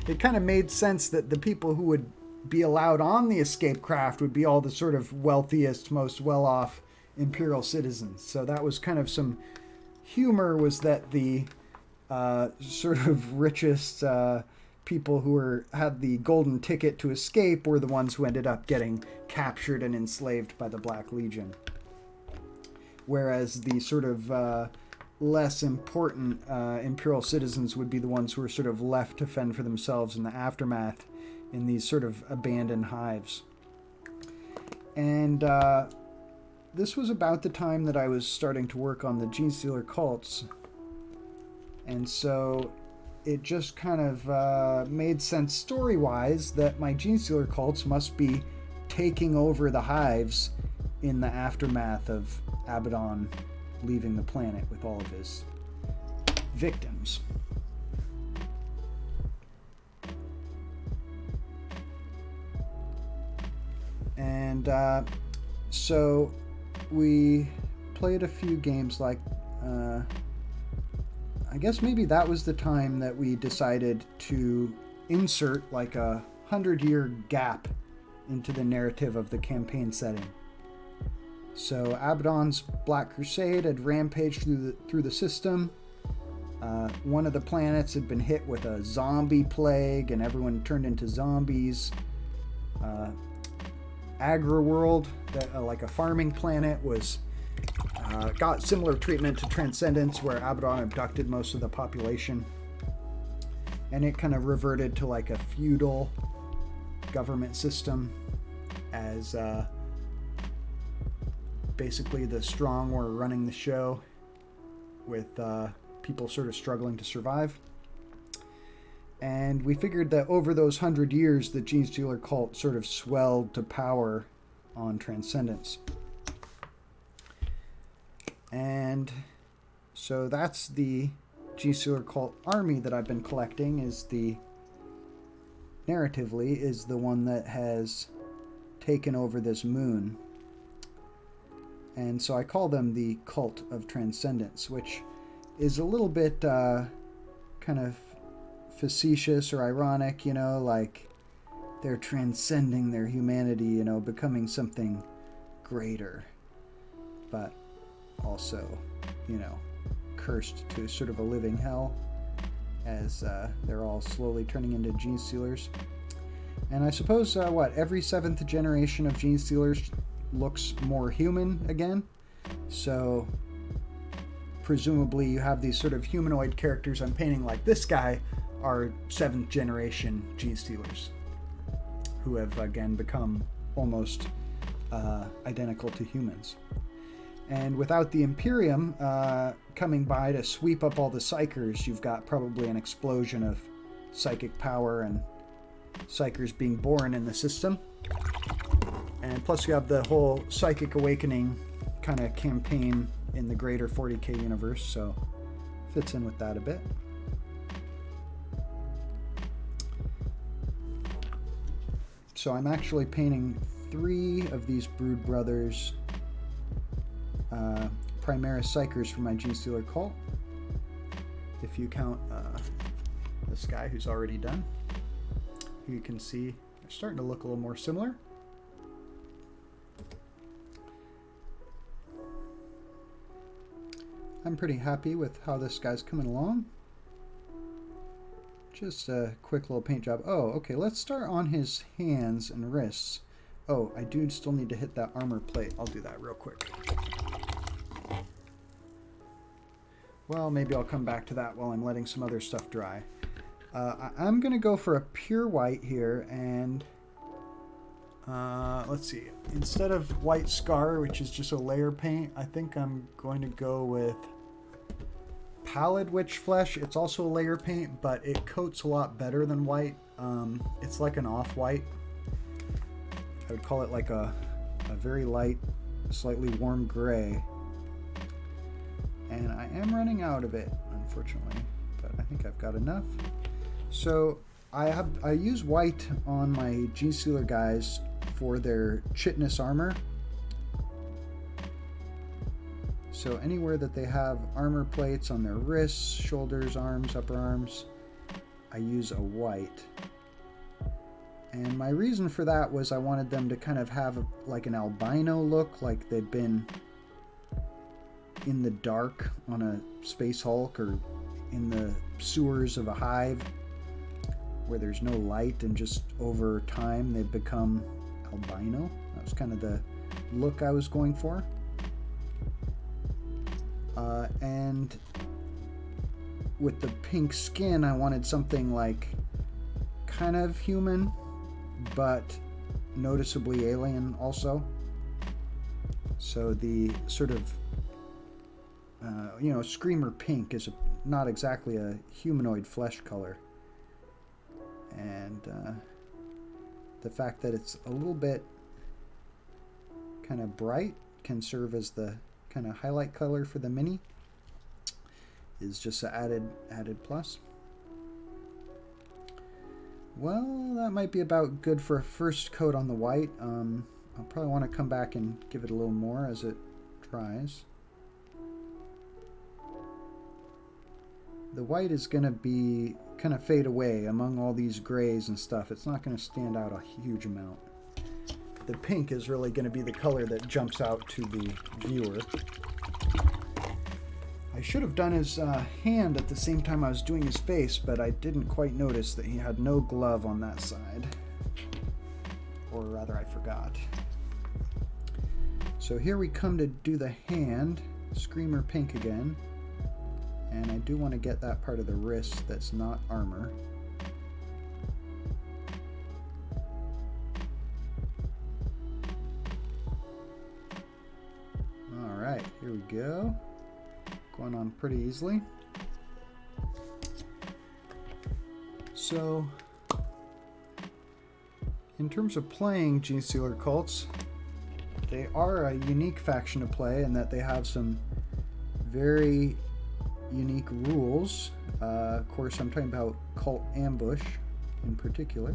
it kind of made sense that the people who would be allowed on the escape craft would be all the sort of wealthiest, most well-off imperial citizens. So that was kind of some humor, was that the sort of richest people who had the golden ticket to escape were the ones who ended up getting captured and enslaved by the Black Legion. Whereas the sort of less important imperial citizens would be the ones who were sort of left to fend for themselves in the aftermath in these sort of abandoned hives. And this was about the time that I was starting to work on the Genestealer cults. And so it just kind of made sense story-wise that my Genestealer cults must be taking over the hives in the aftermath of Abaddon leaving the planet with all of his victims. And so we played a few games like I guess maybe that was the time that we decided to insert like a 100-year gap into the narrative of the campaign setting. So Abaddon's Black Crusade had rampaged through the system. One of the planets had been hit with a zombie plague and everyone turned into zombies. Agri-World, like a farming planet, was got similar treatment to Transcendence, where Abaddon abducted most of the population. And it kind of reverted to like a feudal government system as basically the strong were running the show, with people sort of struggling to survive. And we figured that over those 100 years, the Genestealer cult sort of swelled to power on Transcendence. And so that's the Genestealer cult army that I've been collecting, narratively, is the one that has taken over this moon. And so I call them the Cult of Transcendence, which is a little bit kind of facetious or ironic, like they're transcending their humanity, becoming something greater, but also, cursed to sort of a living hell, as they're all slowly turning into Genestealers. And I suppose, every 7th generation of Genestealers looks more human again. So presumably you have these sort of humanoid characters I'm painting, like this guy, are 7th generation Genestealers, who have again become almost identical to humans. And without the Imperium coming by to sweep up all the Psychers, you've got probably an explosion of psychic power and Psychers being born in the system. And plus you have the whole Psychic Awakening kind of campaign in the greater 40k universe, so fits in with that a bit. So I'm actually painting 3 of these Brood Brothers Primaris Psychers for my Genestealer cult. If you count this guy who's already done. Here you can see they're starting to look a little more similar. I'm pretty happy with how this guy's coming along. Just a quick little paint job. Oh, okay, let's start on his hands and wrists. Oh, I do still need to hit that armor plate. I'll do that real quick. Well, maybe I'll come back to that while I'm letting some other stuff dry. I'm going to go for a pure white here, and let's see. Instead of white scar, which is just a layer paint, I think I'm going to go with Pallid Witch Flesh. It's also a layer paint, but it coats a lot better than white. It's like an off-white. I would call it like a very light, slightly warm gray. And I am running out of it, unfortunately, but I think I've got enough. So I use white on my Genestealer guys for their chitness armor. So anywhere that they have armor plates on their wrists, shoulders, arms, upper arms, I use a white. And my reason for that was I wanted them to kind of have like an albino look, like they'd been in the dark on a Space Hulk or in the sewers of a hive where there's no light, and just over time they've become albino. That was kind of the look I was going for. And with the pink skin, I wanted something like kind of human, but noticeably alien also. So the sort of Screamer pink is not exactly a humanoid flesh color. And the fact that it's a little bit kind of bright can serve as the kind of highlight color for the mini. Is just an added plus. Well, that might be about good for a first coat on the white. I'll probably want to come back and give it a little more as it dries. The white is going to be kind of fade away among all these grays and stuff. It's not going to stand out a huge amount. The pink is really going to be the color that jumps out to the viewer. I should have done his hand at the same time I was doing his face, but I didn't quite notice that he had no glove on that side. Or rather, I forgot. So here we come to do the hand. Screamer pink again. And I do want to get that part of the wrist that's not armor. Alright, here we go. Going on pretty easily. So, in terms of playing Genestealer cults, they are a unique faction to play in that they have some very unique rules. Of course, I'm talking about Cult Ambush in particular.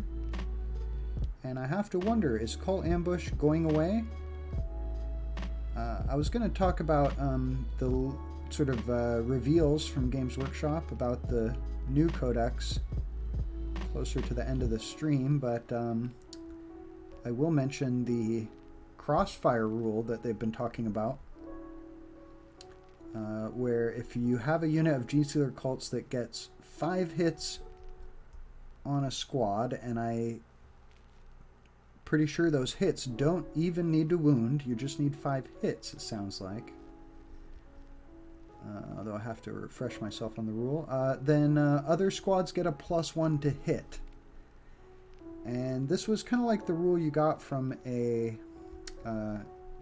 And I have to wonder, is Cult Ambush going away? I was going to talk about the sort of reveals from Games Workshop about the new codex closer to the end of the stream, but I will mention the Crossfire Rule that they've been talking about, where if you have a unit of Genestealer cults that gets 5 hits on a squad, and I'm pretty sure those hits don't even need to wound, you just need 5 hits, it sounds like. Although I have to refresh myself on the rule. Then other squads get a +1 to hit. And this was kind of like the rule you got from a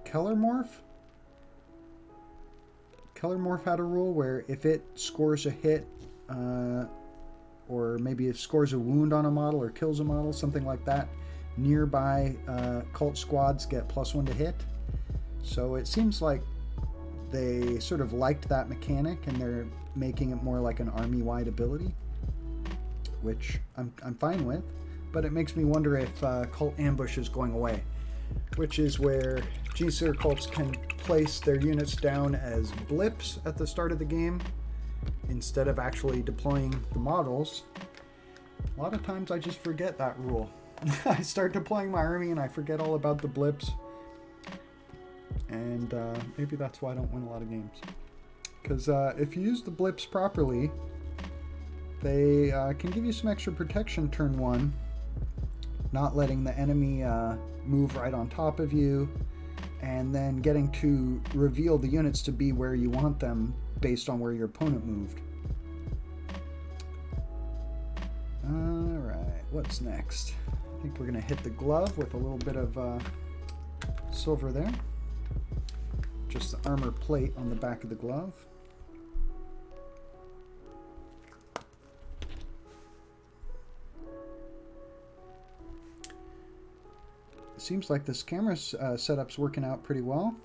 Kellermorph. Kellermorph had a rule where if it scores a hit, or maybe it scores a wound on a model or kills a model, something like that, nearby cult squads get +1 to hit. So it seems like they sort of liked that mechanic, and they're making it more like an army-wide ability, which I'm fine with, but it makes me wonder if Cult Ambush is going away, which is where Genestealer cults can place their units down as blips at the start of the game instead of actually deploying the models, A lot of times I just forget that rule. I start deploying my army and I forget all about the blips. And maybe that's why I don't win a lot of games. Because if you use the blips properly, they can give you some extra protection turn 1. Not letting the enemy move right on top of you. And then getting to reveal the units to be where you want them based on where your opponent moved. Alright, what's next? I think we're going to hit the glove with a little bit of silver there. Just the armor plate on the back of the glove. It seems like this camera setup's working out pretty well.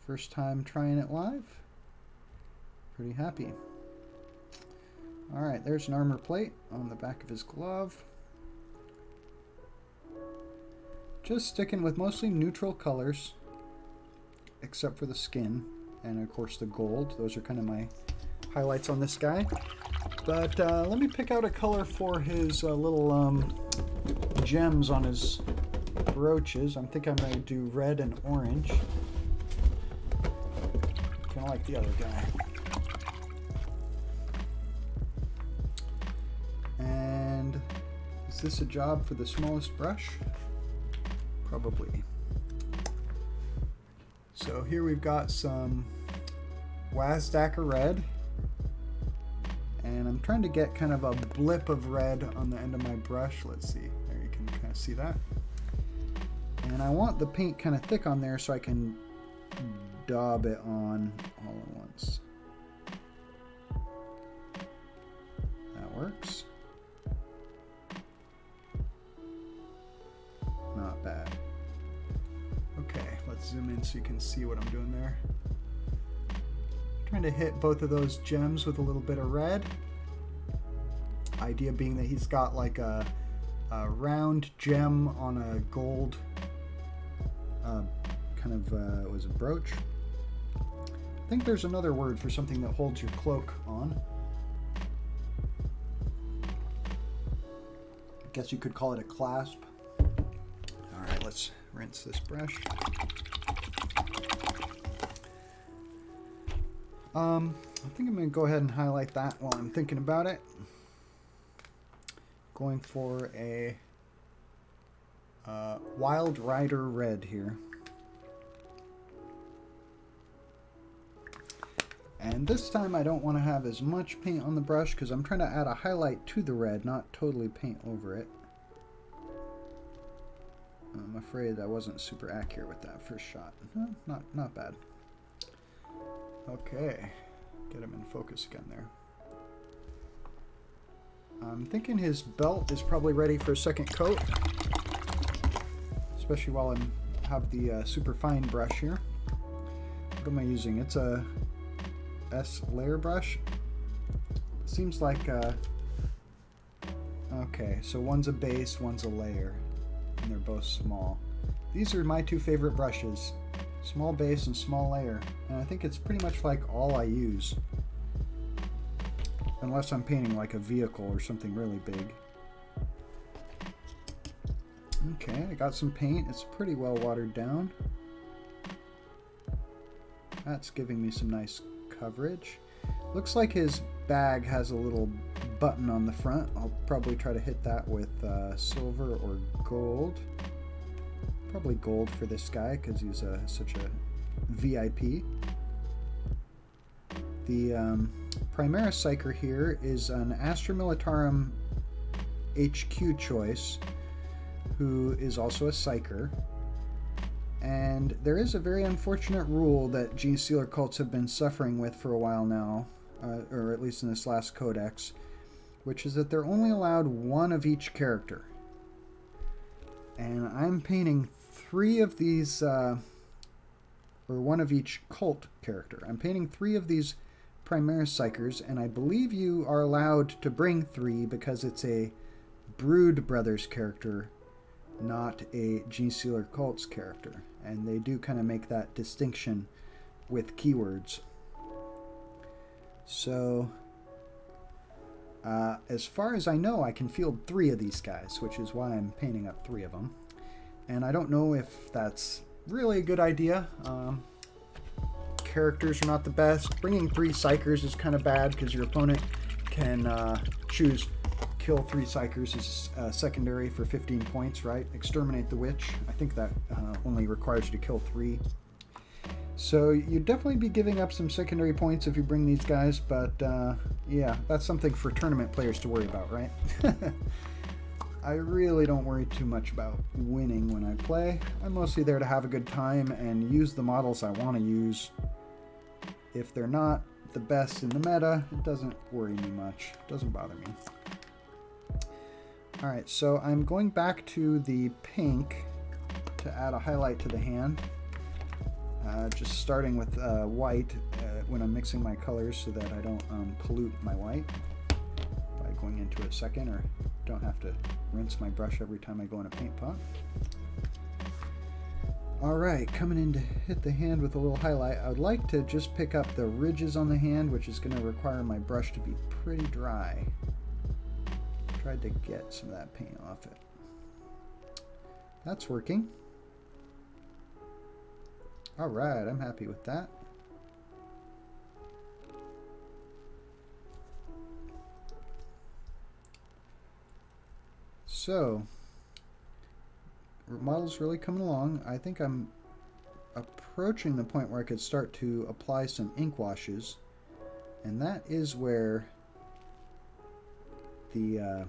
First time trying it live. Pretty happy. Alright, there's an armor plate on the back of his glove. Just sticking with mostly neutral colors, except for the skin and of course the gold. Those are kind of my highlights on this guy. But let me pick out a color for his little gems on his brooches. I think I'm going to do red and orange. Kind of like the other guy. And is this a job for the smallest brush? Probably. So here we've got some Wazdacker red. And I'm trying to get kind of a blip of red on the end of my brush. Let's see. There you can kind of see that. And I want the paint kind of thick on there so I can daub it on all at once. That works. Not bad. Okay, let's zoom in so you can see what I'm doing there. Trying to hit both of those gems with a little bit of red. Idea being that he's got like a round gem on a gold kind of was a brooch. I think there's another word for something that holds your cloak on. I guess you could call it a clasp. All right, let's rinse this brush. I think I'm going to go ahead and highlight that while I'm thinking about it. Going for a Wild Rider red here. And this time I don't want to have as much paint on the brush because I'm trying to add a highlight to the red, not totally paint over it. I'm afraid I wasn't super accurate with that first shot. No, not bad. Okay, get him in focus again there. I'm thinking his belt is probably ready for a second coat, especially while I have the super fine brush here. What am I using? It's a S layer brush. Seems like okay, so one's a base, one's a layer, and they're both small. These are my two favorite brushes. Small base and small layer, and I think it's pretty much like all I use, unless I'm painting like a vehicle or something really big. Okay, I got some paint. It's pretty well watered down. That's giving me some nice coverage. Looks like his bag has a little button on the front. I'll probably try to hit that with silver or gold. Probably gold for this guy because he's such a VIP. The Primaris Psyker here is an Astra Militarum HQ choice who is also a Psyker. And there is a very unfortunate rule that Genestealer cults have been suffering with for a while now, or at least in this last codex, which is that they're only allowed one of each character. And I'm painting 3 of these, or one of each cult character. I'm painting 3 of these Primaris Psykers, and I believe you are allowed to bring 3 because it's a Brood Brothers character, not a Genestealer cults character. And they do kind of make that distinction with keywords. So As far as I know, I can field 3 of these guys, which is why I'm painting up 3 of them. And I don't know if that's really a good idea. Characters are not the best. Bringing 3 Psychers is kind of bad because your opponent can choose kill 3 Psychers as secondary for 15 points, right? Exterminate the Witch. I think that only requires you to kill 3. So you'd definitely be giving up some secondary points if you bring these guys, but yeah, that's something for tournament players to worry about, right? I really don't worry too much about winning when I play. I'm mostly there to have a good time and use the models I want to use. If they're not the best in the meta, it doesn't worry me much. It doesn't bother me. Alright, so I'm going back to the pink to add a highlight to the hand. Just starting with white when I'm mixing my colors so that I don't pollute my white by going into it second, or don't have to rinse my brush every time I go in a paint pot. Alright, coming in to hit the hand with a little highlight, I would like to just pick up the ridges on the hand, which is going to require my brush to be pretty dry. Tried to get some of that paint off it. That's working. Alright, I'm happy with that. So, model's really coming along. I think I'm approaching the point where I could start to apply some ink washes, and that is where the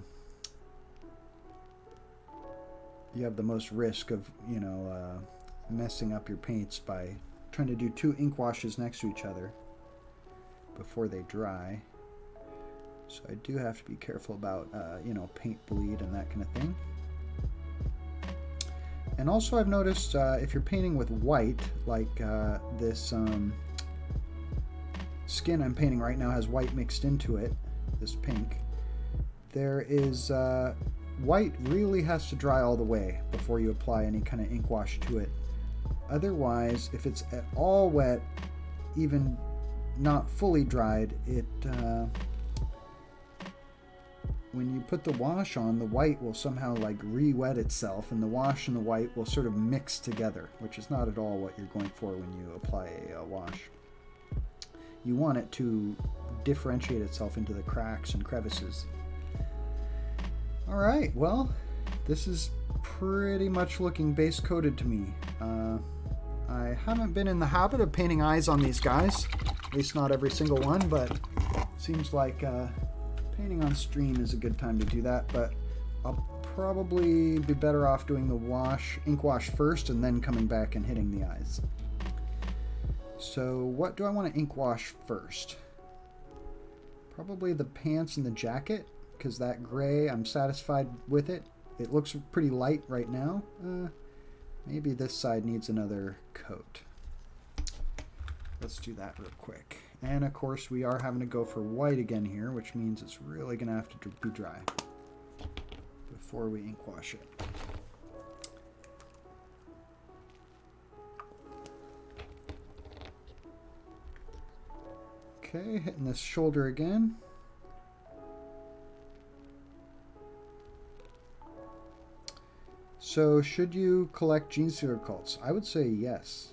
you have the most risk of, you know, messing up your paints by trying to do 2 ink washes next to each other before they dry. So I do have to be careful about, you know, paint bleed and that kind of thing. And also I've noticed if you're painting with white, like this skin I'm painting right now has white mixed into it, this pink, there is white really has to dry all the way before you apply any kind of ink wash to it. Otherwise, if it's at all wet, even not fully dried, it when you put the wash on, the white will somehow like re-wet itself, and the wash and the white will sort of mix together, which is not at all what you're going for when you apply a wash. You want it to differentiate itself into the cracks and crevices. Alright, well, this is pretty much looking base coated to me. I haven't been in the habit of painting eyes on these guys, at least not every single one, but it seems like painting on stream is a good time to do that, but I'll probably be better off doing the ink wash first and then coming back and hitting the eyes. So what do I want to ink wash first? Probably the pants and the jacket, because that gray, I'm satisfied with it. It looks pretty light right now. Maybe this side needs another coat. Let's do that real quick. And of course we are having to go for white again here, which means it's really going to have to be dry before we ink wash it. Okay, hitting this shoulder again. So should you collect Genestealer cults? I would say yes.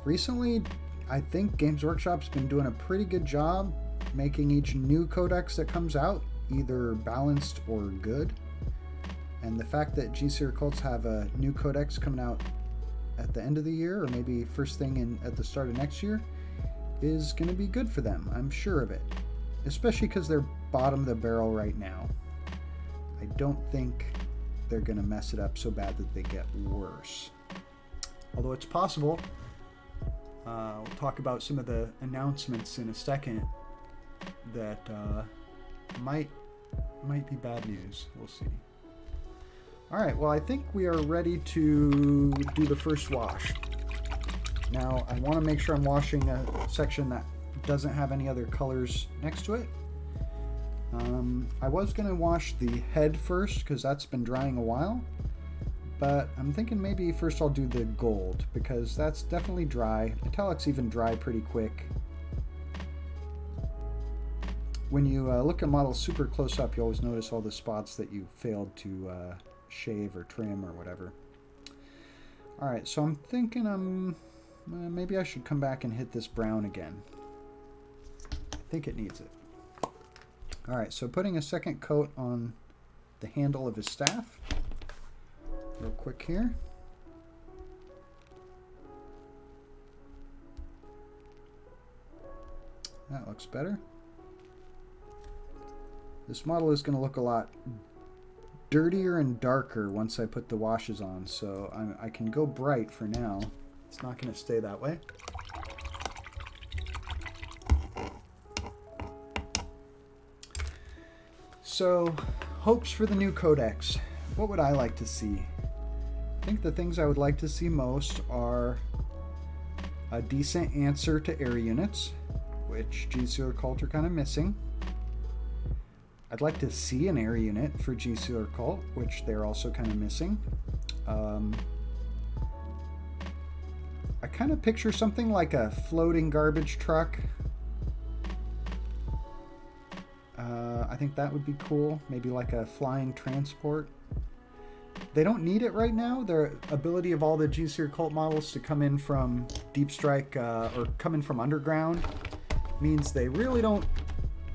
Recently, I think Games Workshop's been doing a pretty good job making each new codex that comes out either balanced or good. And the fact that Genestealer cults have a new codex coming out at the end of the year, or maybe first thing at the start of next year, is going to be good for them. I'm sure of it. Especially because they're bottom of the barrel right now. I don't think they're going to mess it up so bad that they get worse. Although it's possible. We'll talk about some of the announcements in a second that might be bad news. We'll see. Alright, well I think we are ready to do the first wash. Now I want to make sure I'm washing a section that doesn't have any other colors next to it. I was going to wash the head first because that's been drying a while. But I'm thinking maybe first I'll do the gold, because that's definitely dry. Metallics even dry pretty quick. when you look at models super close up, you always notice all the spots that you failed to shave or trim or whatever. All right, so I'm thinking maybe I should come back and hit this brown again. I think it needs it. All right, so putting a second coat on the handle of his staff. Real quick here. That looks better. This model is going to look a lot dirtier and darker once I put the washes on, so I can go bright for now. It's not going to stay that way. So, hopes for the new codex. What would I like to see? I think the things I would like to see most are a decent answer to air units, which Genestealer Cult are kind of missing. I'd like to see an air unit for Genestealer Cult, which they're also kind of missing. I kind of picture something like a floating garbage truck. I think that would be cool. Maybe like a flying transport. They don't need it right now. The ability of all the Genestealer Cult models to come in from Deep Strike or come in from underground means they really don't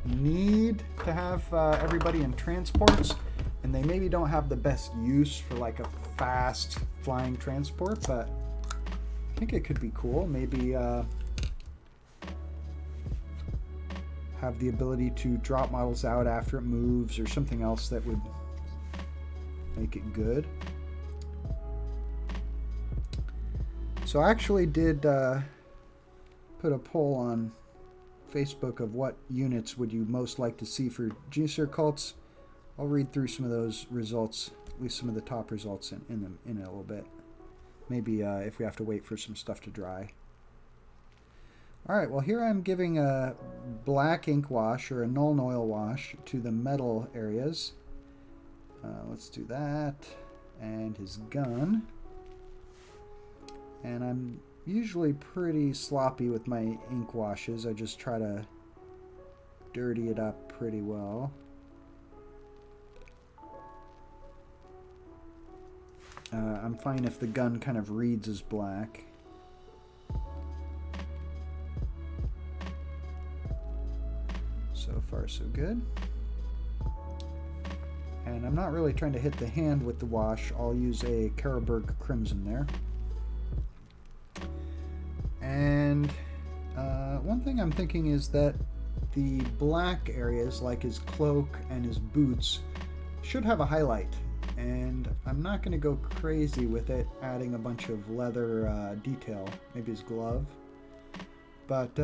need to have everybody in transports, and they maybe don't have the best use for like a fast flying transport, but I think it could be cool. Maybe have the ability to drop models out after it moves or something else that would make it good. So I actually did put a poll on Facebook of what units would you most like to see for Genestealer Cults. I'll read through some of those results, at least some of the top results in a little bit. Maybe if we have to wait for some stuff to dry. Alright, well here I'm giving a black ink wash or a null oil wash to the metal areas. Let's do that. And his gun. And I'm usually pretty sloppy with my ink washes. I just try to dirty it up pretty well. I'm fine if the gun kind of reads as black. So far so good. And I'm not really trying to hit the hand with the wash. I'll use a Karaburg Crimson there. And one thing I'm thinking is that the black areas, like his cloak and his boots, should have a highlight. And I'm not going to go crazy with it, adding a bunch of leather detail, maybe his glove. But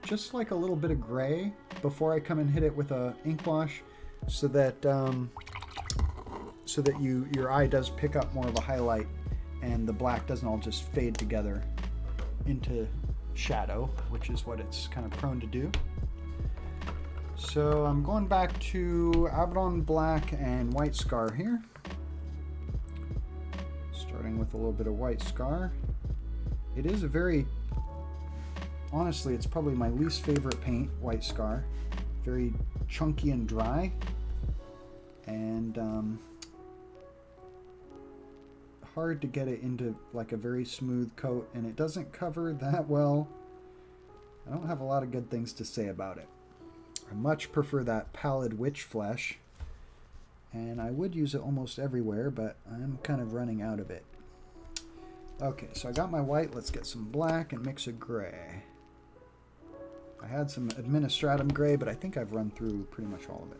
just like a little bit of gray before I come and hit it with a ink wash, so that your eye does pick up more of a highlight and the black doesn't all just fade together into shadow, which is what it's kind of prone to do. So I'm going back to Abaddon Black and White Scar here. Starting with a little bit of White Scar. It is a very, honestly, it's probably my least favorite paint, White Scar. Very chunky and dry. And hard to get it into like a very smooth coat, and it doesn't cover that well. I don't have a lot of good things to say about it. I much prefer that pallid witch flesh, and I would use it almost everywhere, but I'm kind of running out of it. Okay, so I got my white. Let's get some black and mix a gray. I had some Administratum gray, but I think I've run through pretty much all of it.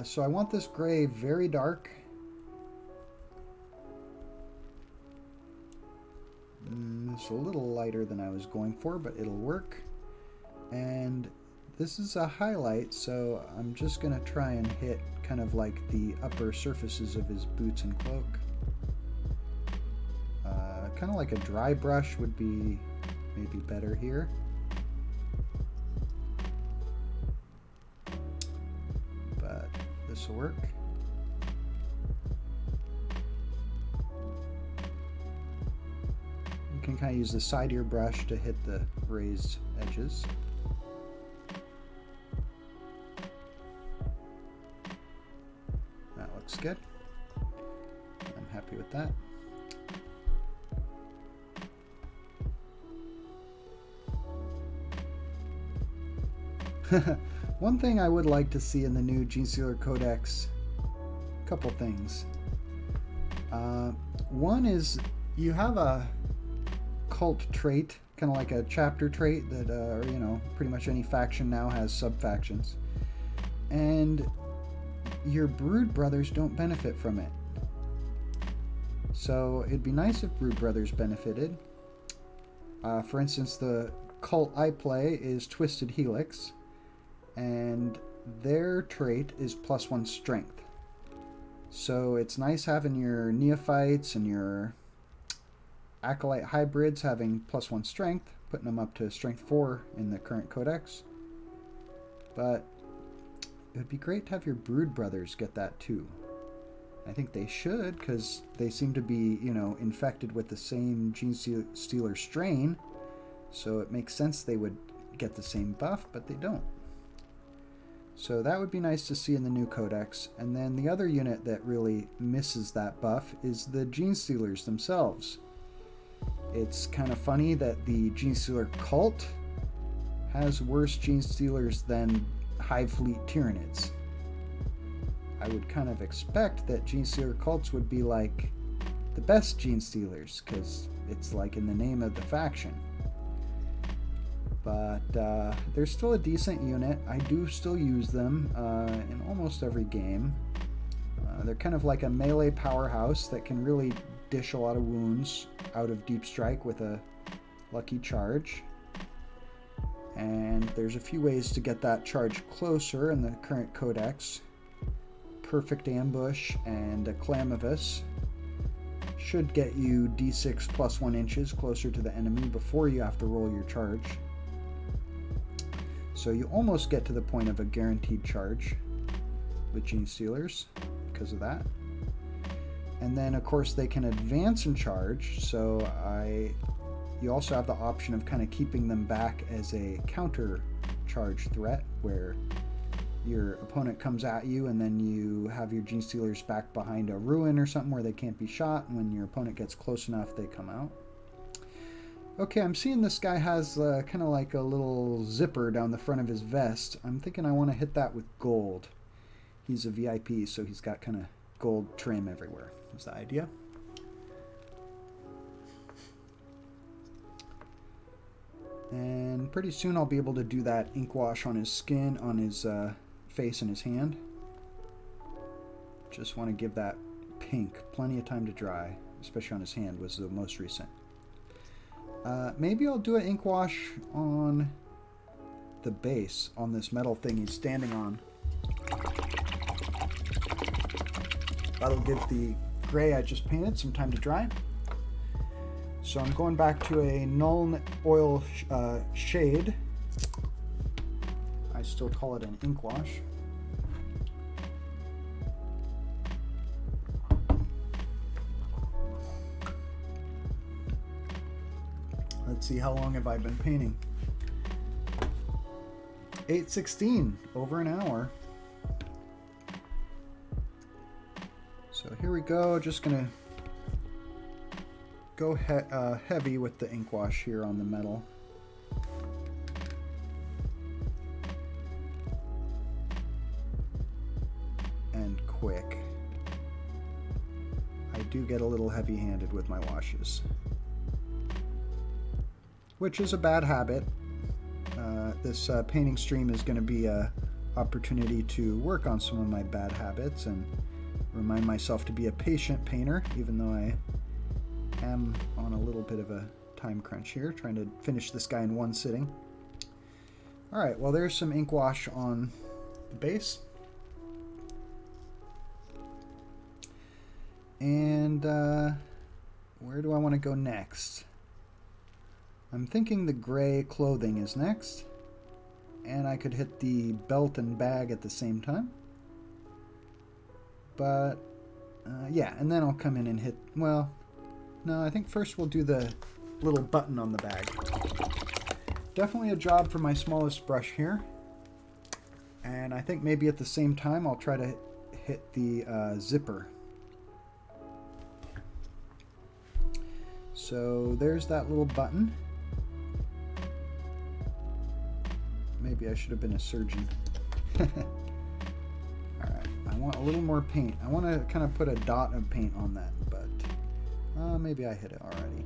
So I want this gray very dark. It's a little lighter than I was going for, but it'll work. And this is a highlight, so I'm just going to try and hit kind of like the upper surfaces of his boots and cloak. Kind of like a dry brush would be maybe better here. But this will work. You can kind of use the side of your brush to hit the raised edges. looks good. I'm happy with that. One thing I would like to see in the new Genestealer Codex, a couple things. One is you have a cult trait, kind of like a chapter trait that, you know, pretty much any faction now has sub-factions. And your Brood Brothers don't benefit from it. So it'd be nice if Brood Brothers benefited. For instance, the cult I play is Twisted Helix, and their trait is +1 strength. So it's nice having your neophytes and your acolyte hybrids having +1 strength, putting them up to strength 4 in the current codex. But it would be great to have your Brood Brothers get that too. I think they should, because they seem to be, you know, infected with the same Genestealer strain. So it makes sense they would get the same buff, but they don't. So that would be nice to see in the new codex. And then the other unit that really misses that buff is the Genestealers themselves. It's kind of funny that the Genestealer cult has worse Genestealers than Hive Fleet Tyranids. I would kind of expect that Genestealer cults would be like the best Genestealers, because it's like in the name of the faction. But they're still a decent unit. I do still use them in almost every game. They're kind of like a melee powerhouse that can really dish a lot of wounds out of deep strike with a lucky charge. And there's a few ways to get that charge closer in the current codex. Perfect Ambush and a Clamavus should get you d6 +1 inches closer to the enemy before you have to roll your charge. So you almost get to the point of a guaranteed charge with Genestealers because of that. And then of course they can advance and charge, so you also have the option of kind of keeping them back as a counter charge threat, where your opponent comes at you and then you have your Genestealers back behind a ruin or something where they can't be shot, and when your opponent gets close enough they come out. Okay, I'm seeing this guy has kind of like a little zipper down the front of his vest. I'm thinking I want to hit that with gold. He's a VIP, so he's got kind of gold trim everywhere. That's the idea. And pretty soon I'll be able to do that ink wash on his skin, on his face and his hand. Just want to give that pink plenty of time to dry, especially on his hand was the most recent. Maybe I'll do an ink wash on the base, on this metal thing he's standing on. That'll give the gray I just painted some time to dry. So I'm going back to a Nuln oil shade. I still call it an ink wash. Let's see, how long have I been painting? 8:16, over an hour. So here we go, just gonna go heavy with the ink wash here on the metal. And quick. I do get a little heavy-handed with my washes, which is a bad habit. This painting stream is going to be an opportunity to work on some of my bad habits and remind myself to be a patient painter, even though I am on a little bit of a time crunch here, trying to finish this guy in one sitting. Alright, well there's some ink wash on the base. And where do I want to go next? I'm thinking the gray clothing is next, and I could hit the belt and bag at the same time. But yeah, and then I'll come in and hit, well, no, I think first we'll do the little button on the bag. Definitely a job for my smallest brush here. And I think maybe at the same time I'll try to hit the zipper. So there's that little button. Maybe I should have been a surgeon. Alright, I want a little more paint. I want to kind of put a dot of paint on that, but maybe I hit it already.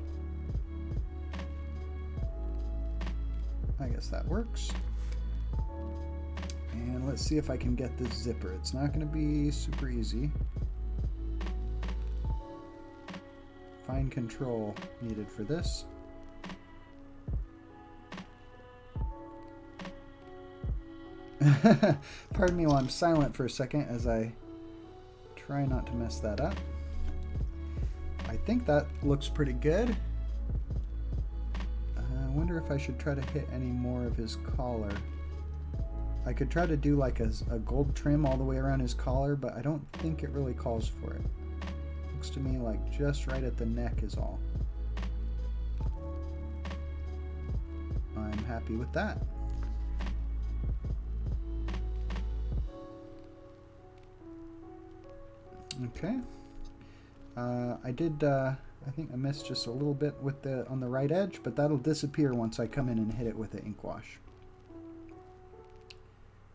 I guess that works. And let's see if I can get this zipper. It's not going to be super easy. Fine control needed for this. Pardon me while I'm silent for a second as I try not to mess that up. I think that looks pretty good. I wonder if I should try to hit any more of his collar. I could try to do like a gold trim all the way around his collar, but I don't think it really calls for it. Looks to me like just right at the neck is all. I'm happy with that. Okay. I did, I think I missed just a little bit with on the right edge, but that'll disappear once I come in and hit it with the ink wash.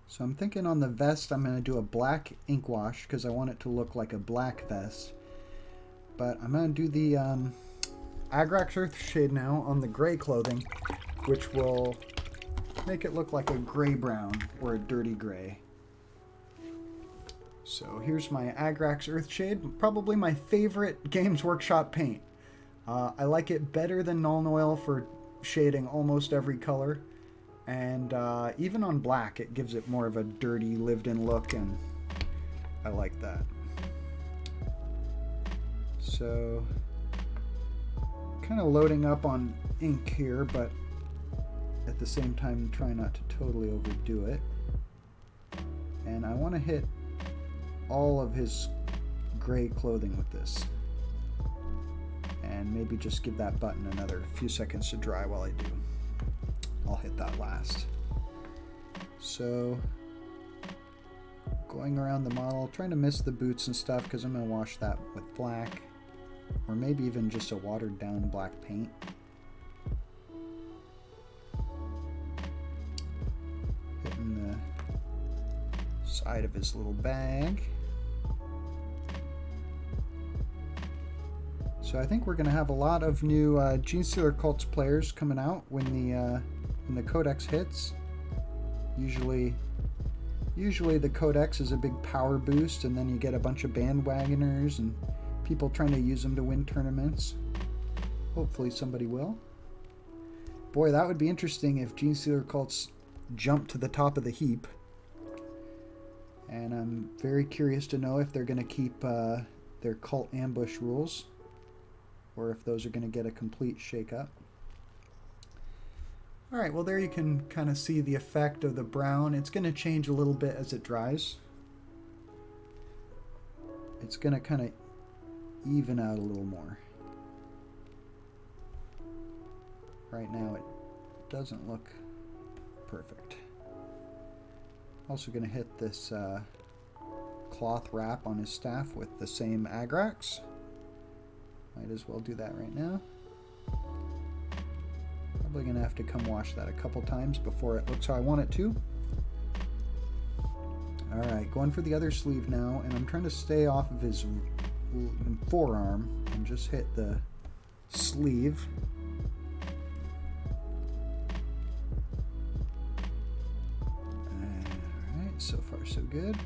So I'm thinking on the vest I'm going to do a black ink wash because I want it to look like a black vest. But I'm going to do the Agrax Earthshade now on the gray clothing, which will make it look like a gray-brown or a dirty gray. So here's my Agrax Earthshade, probably my favorite Games Workshop paint. I like it better than Nuln Oil for shading almost every color. And even on black, it gives it more of a dirty, lived-in look, and I like that. So, kind of loading up on ink here, but at the same time, try not to totally overdo it. And I want to hit all of his gray clothing with this. And maybe just give that button another few seconds to dry while I do. I'll hit that last. So, going around the model, trying to miss the boots and stuff because I'm going to wash that with black. Or maybe even just a watered down black paint. Hitting the side of his little bag. So I think we're going to have a lot of new Genestealer Cults players coming out when the Codex hits. Usually the Codex is a big power boost, and then you get a bunch of bandwagoners and people trying to use them to win tournaments. Hopefully somebody will. Boy, that would be interesting if Genestealer Cults jump to the top of the heap. And I'm very curious to know if they're going to keep their cult ambush rules, or if those are going to get a complete shake-up. Alright, well there you can kind of see the effect of the brown. It's going to change a little bit as it dries. It's going to kind of even out a little more. Right now it doesn't look perfect. Also going to hit this cloth wrap on his staff with the same Agrax. Might as well do that right now. Probably going to have to come wash that a couple times before it looks how I want it to. Alright, going for the other sleeve now, and I'm trying to stay off of his forearm and just hit the sleeve. Alright, so far so good.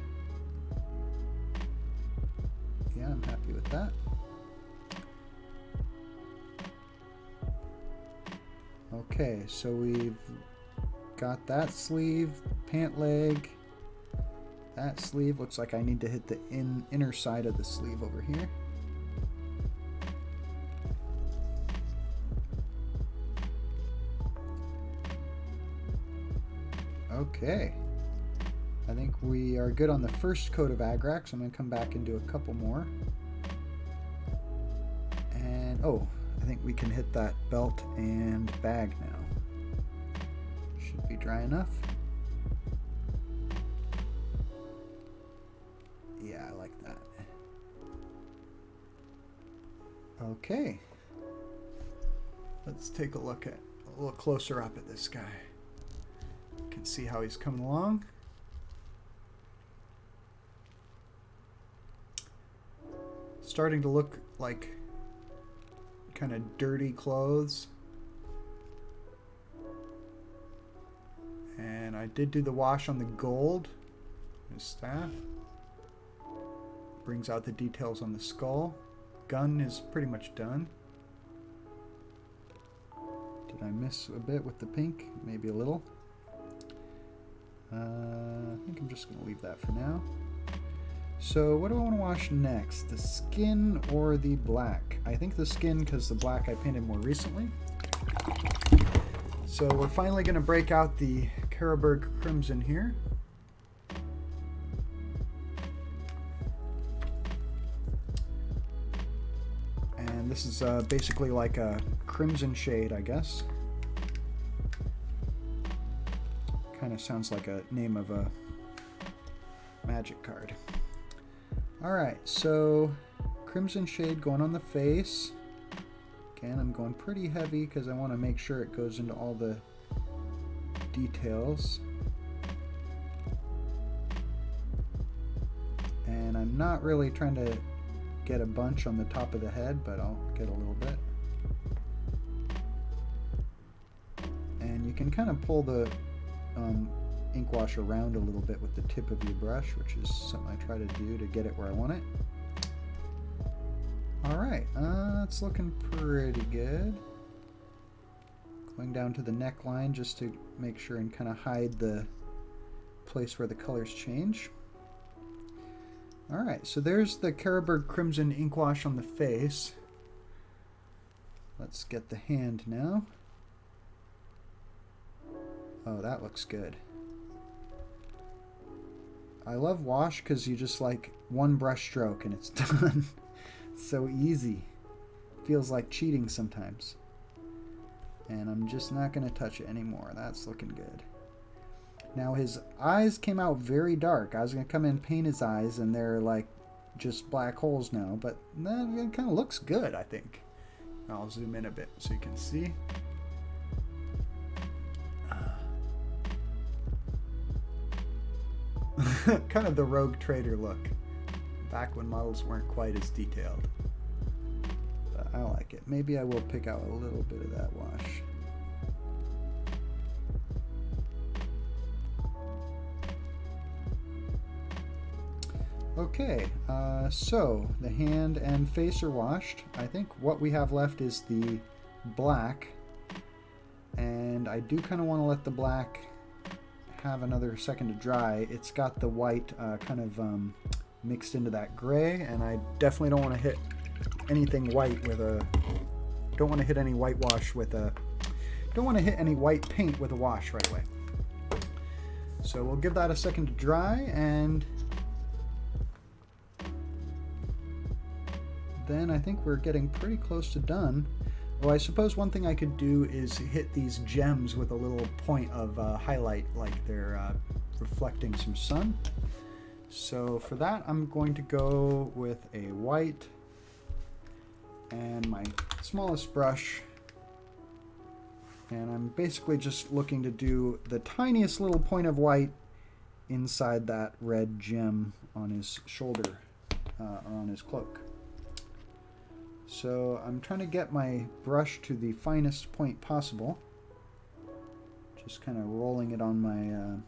Yeah, I'm happy with that. Okay, so we've got that sleeve, pant leg. That sleeve looks like I need to hit the inner side of the sleeve over here. Okay. I think we are good on the first coat of Agrax. I'm going to come back and do a couple more. And, oh, I think we can hit that belt and bag now. Should be dry enough. Yeah, that. Okay. Let's take a look at a little closer up at this guy. You can see how he's coming along. Starting to look like kind of dirty clothes. And I did do the wash on the gold. His staff. Brings out the details on the skull. Gun is pretty much done. Did I miss a bit with the pink? Maybe a little. I think I'm just going to leave that for now. So what do I want to wash next? The skin or the black? I think the skin, because the black I painted more recently. So we're finally going to break out the Karaburg Crimson here. And this is basically like a crimson shade, I guess. Kind of sounds like a name of a magic card. Alright, so crimson shade going on the face. Again, I'm going pretty heavy because I want to make sure it goes into all the details. And I'm not really trying to get a bunch on the top of the head, but I'll get a little bit. And you can kind of pull the ink wash around a little bit with the tip of your brush, which is something I try to do to get it where I want it. Alright, it's looking pretty good. Going down to the neckline just to make sure and kind of hide the place where the colors change. Alright, so there's the Karaburg Crimson ink wash on the face. Let's get the hand now. Oh, that looks good. I love wash because you just like one brush stroke and it's done. So easy. Feels like cheating sometimes. And I'm just not going to touch it anymore. That's looking good. Now his eyes came out very dark. I was going to come in and paint his eyes and they're like just black holes now. But that kind of looks good, I think. I'll zoom in a bit so you can see. Kind of the rogue trader look. Back when models weren't quite as detailed. But I like it. Maybe I will pick out a little bit of that wash. Okay, so the hand and face are washed. I think what we have left is the black. And I do kind of want to let the black have another second to dry. It's got the white kind of mixed into that gray, and I definitely don't want to hit anything white with a, don't want to hit any whitewash with a, don't want to hit any white paint with a wash right away. So we'll give that a second to dry, and then I think we're getting pretty close to done. Well, I suppose one thing I could do is hit these gems with a little point of highlight, like they're reflecting some sun. So for that, I'm going to go with a white and my smallest brush. And I'm basically just looking to do the tiniest little point of white inside that red gem on his shoulder, or on his cloak. So I'm trying to get my brush to the finest point possible. Just kind of rolling it on my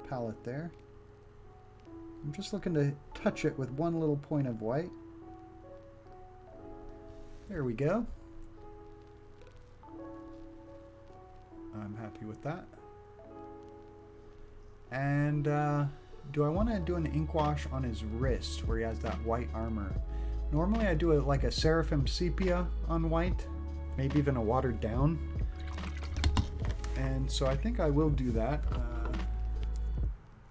palette there. I'm just looking to touch it with one little point of white. There we go. I'm happy with that. And do I want to do an ink wash on his wrist where he has that white armor? Normally I do it like a Seraphim Sepia on white, maybe even a watered down. And so I think I will do that.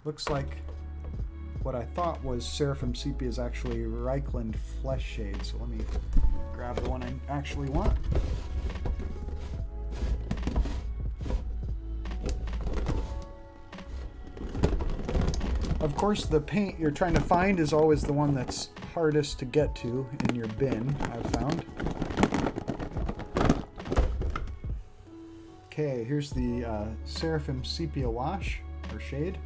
Looks like what I thought was Seraphim Sepia is actually Reichland Flesh Shade. So let me grab the one I actually want. Of course, the paint you're trying to find is always the one that's hardest to get to in your bin, I've found. Okay, here's the Seraphim Sepia wash, or shade.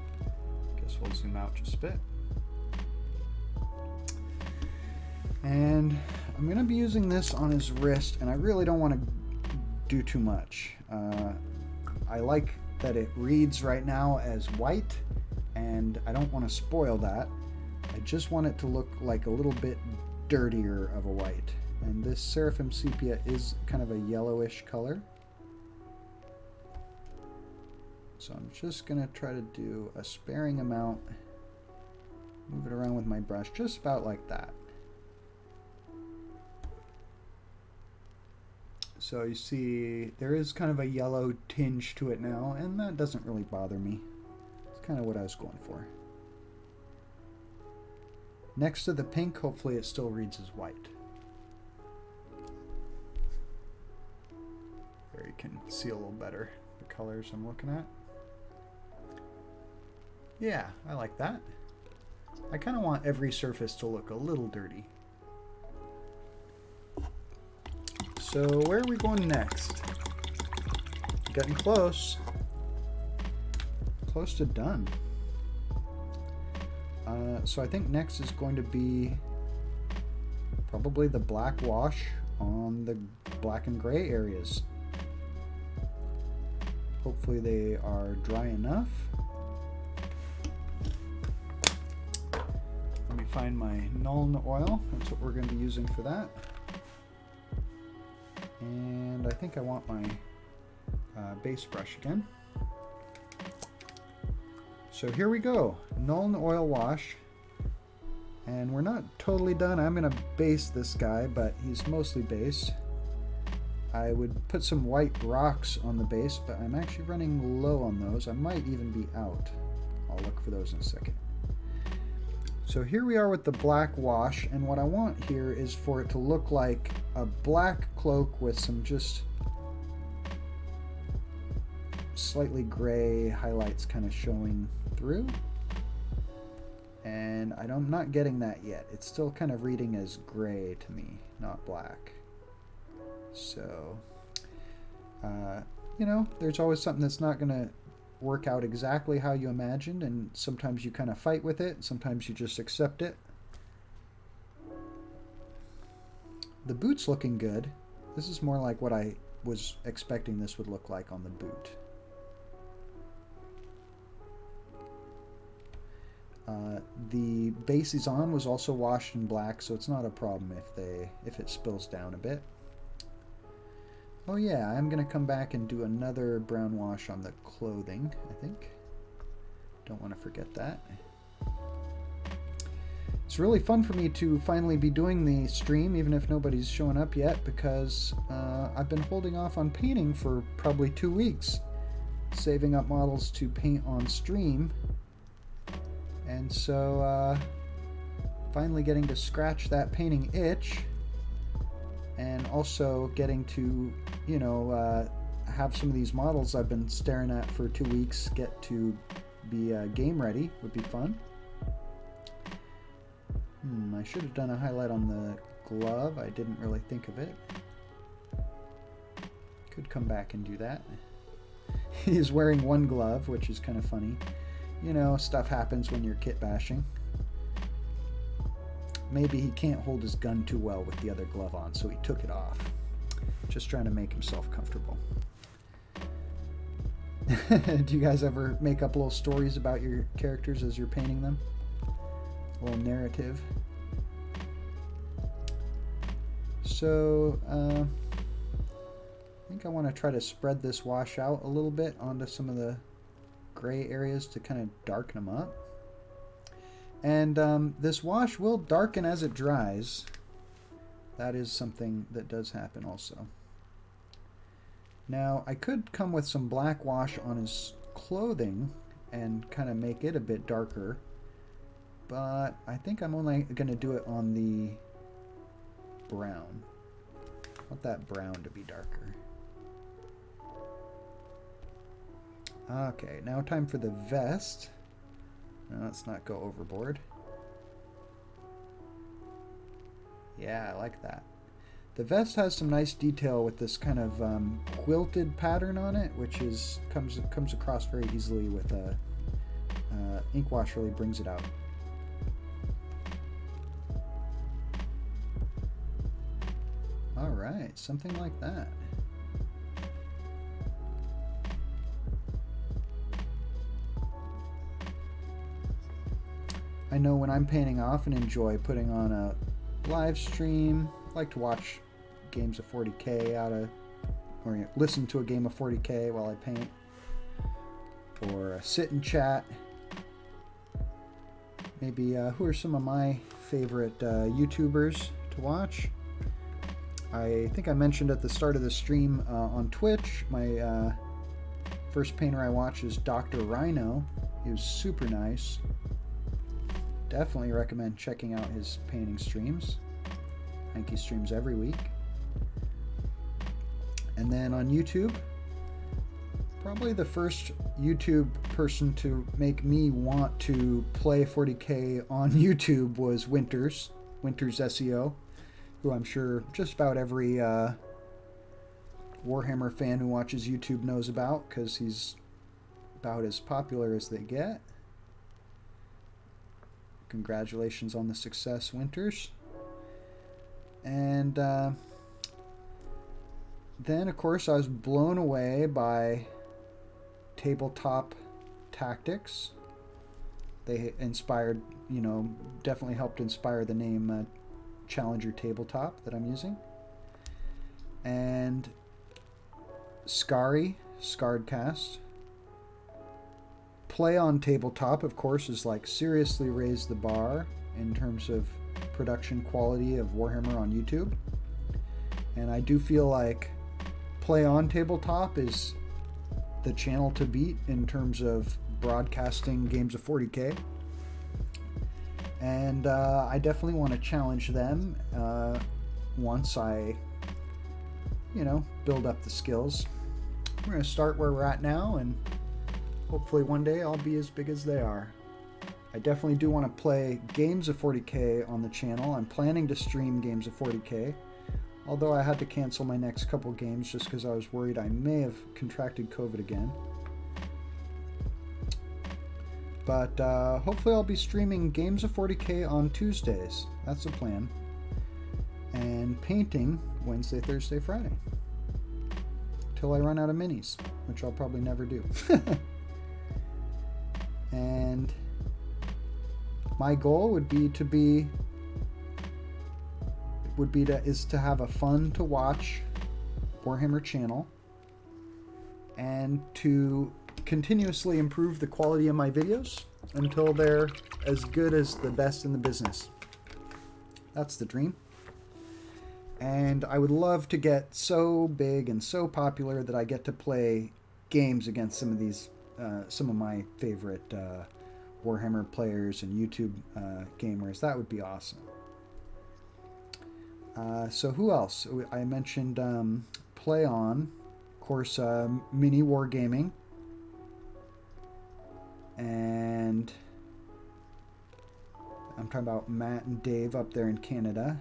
Guess we'll zoom out just a bit. And I'm going to be using this on his wrist, and I really don't want to do too much. I like that it reads right now as white, and I don't want to spoil that. I just want it to look like a little bit dirtier of a white. And this Seraphim Sepia is kind of a yellowish color. So I'm just going to try to do a sparing amount, move it around with my brush, just about like that. So you see there is kind of a yellow tinge to it now, and that doesn't really bother me. It's kind of what I was going for. Next to the pink, hopefully it still reads as white. There you can see a little better the colors I'm looking at. Yeah, I like that. I kind of want every surface to look a little dirty. So where are we going next? Getting close. Close to done. So I think next is going to be probably the black wash on the black and gray areas. Hopefully they are dry enough. Let me find my Nuln oil. That's what we're going to be using for that. And I think I want my base brush again. So here we go, Nuln oil wash. And we're not totally done. I'm going to base this guy, but he's mostly based. I would put some white rocks on the base, but I'm actually running low on those. I might even be out. I'll look for those in a second. So here we are with the black wash, and what I want here is for it to look like a black cloak with some just slightly gray highlights kind of showing through. And I'm not getting that yet. It's still kind of reading as gray to me, not black. So, you know, there's always something that's not going to work out exactly how you imagined, and sometimes you kind of fight with it, sometimes you just accept it. The boot's looking good. This is more like what I was expecting this would look like on the boot. The base he's on was also washed in black, so it's not a problem if it spills down a bit. Oh yeah, I'm going to come back and do another brown wash on the clothing, I think. Don't want to forget that. It's really fun for me to finally be doing the stream, even if nobody's showing up yet, because I've been holding off on painting for probably 2 weeks, saving up models to paint on stream. And so finally getting to scratch that painting itch, and also getting to, you know, have some of these models I've been staring at for 2 weeks get to be game ready would be fun. I should have done a highlight on the glove. I didn't really think of it. Could come back and do that. He's wearing one glove, which is kind of funny. You know, stuff happens when you're kit bashing. Maybe he can't hold his gun too well with the other glove on, so he took it off. Just trying to make himself comfortable. Do you guys ever make up little stories about your characters as you're painting them? A little narrative. So, I think I want to try to spread this wash out a little bit onto some of the gray areas to kind of darken them up. And this wash will darken as it dries. That is something that does happen also. Now, I could come with some black wash on his clothing and kind of make it a bit darker, but I think I'm only going to do it on the brown. I want that brown to be darker. Okay, now time for the vest. Let's not go overboard. Yeah, I like that. The vest has some nice detail with this kind of quilted pattern on it, which comes across very easily with ink wash. Really brings it out. All right, something like that. I know when I'm painting, I often enjoy putting on a live stream. I like to watch games of 40k or listen to a game of 40k while I paint, or sit and chat. Maybe who are some of my favorite YouTubers to watch? I think I mentioned at the start of the stream on Twitch, my first painter I watched is Dr. Rhino. He was super nice. Definitely recommend checking out his painting streams. I think he streams every week. And then on YouTube, probably the first YouTube person to make me want to play 40k on YouTube was Winters SEO, who I'm sure just about every Warhammer fan who watches YouTube knows about, because he's about as popular as they get. Congratulations on the success, Winters. And then, of course, I was blown away by Tabletop Tactics. They inspired, definitely helped inspire the name Challenger Tabletop that I'm using. And Scarredcast. Play on Tabletop, of course, is like seriously raised the bar in terms of production quality of Warhammer on YouTube. And I do feel like Play on Tabletop is the channel to beat in terms of broadcasting games of 40k. And I definitely want to challenge them once I, build up the skills. We're going to start where we're at now, and hopefully one day I'll be as big as they are. I definitely do want to play games of 40k on the channel. I'm planning to stream games of 40k, although I had to cancel my next couple games just because I was worried I may have contracted COVID again. But hopefully I'll be streaming games of 40k on Tuesdays. That's the plan. And painting Wednesday, Thursday, Friday. Till I run out of minis, which I'll probably never do. And my goal is to have a fun to watch Warhammer channel, and to continuously improve the quality of my videos until they're as good as the best in the business. That's the dream. And I would love to get so big and so popular that I get to play games against some of my favorite Warhammer players and YouTube gamers. That would be awesome. So who else? I mentioned Play On, of course, Mini Wargaming, and I'm talking about Matt and Dave up there in Canada.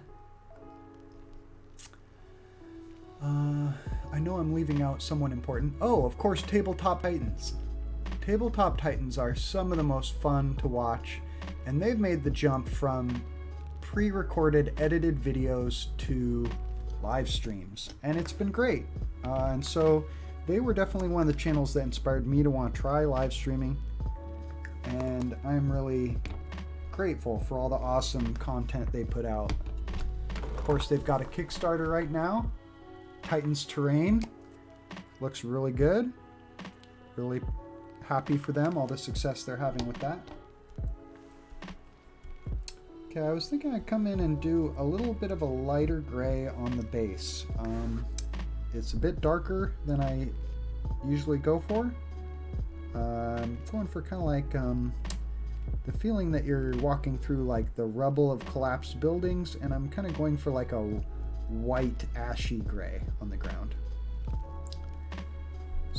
I know I'm leaving out someone important. Oh, of course, Tabletop Titans. Tabletop Titans are some of the most fun to watch, and they've made the jump from pre-recorded, edited videos to live streams, and it's been great. And so they were definitely one of the channels that inspired me to want to try live streaming, and I'm really grateful for all the awesome content they put out. Of course, they've got a Kickstarter right now, Titans Terrain. Looks really good. Really happy for them, all the success they're having with that. Okay, I was thinking I'd come in and do a little bit of a lighter gray on the base. It's a bit darker than I usually go for. I'm going for kind of like the feeling that you're walking through like the rubble of collapsed buildings, and I'm kind of going for like a white ashy gray on the ground.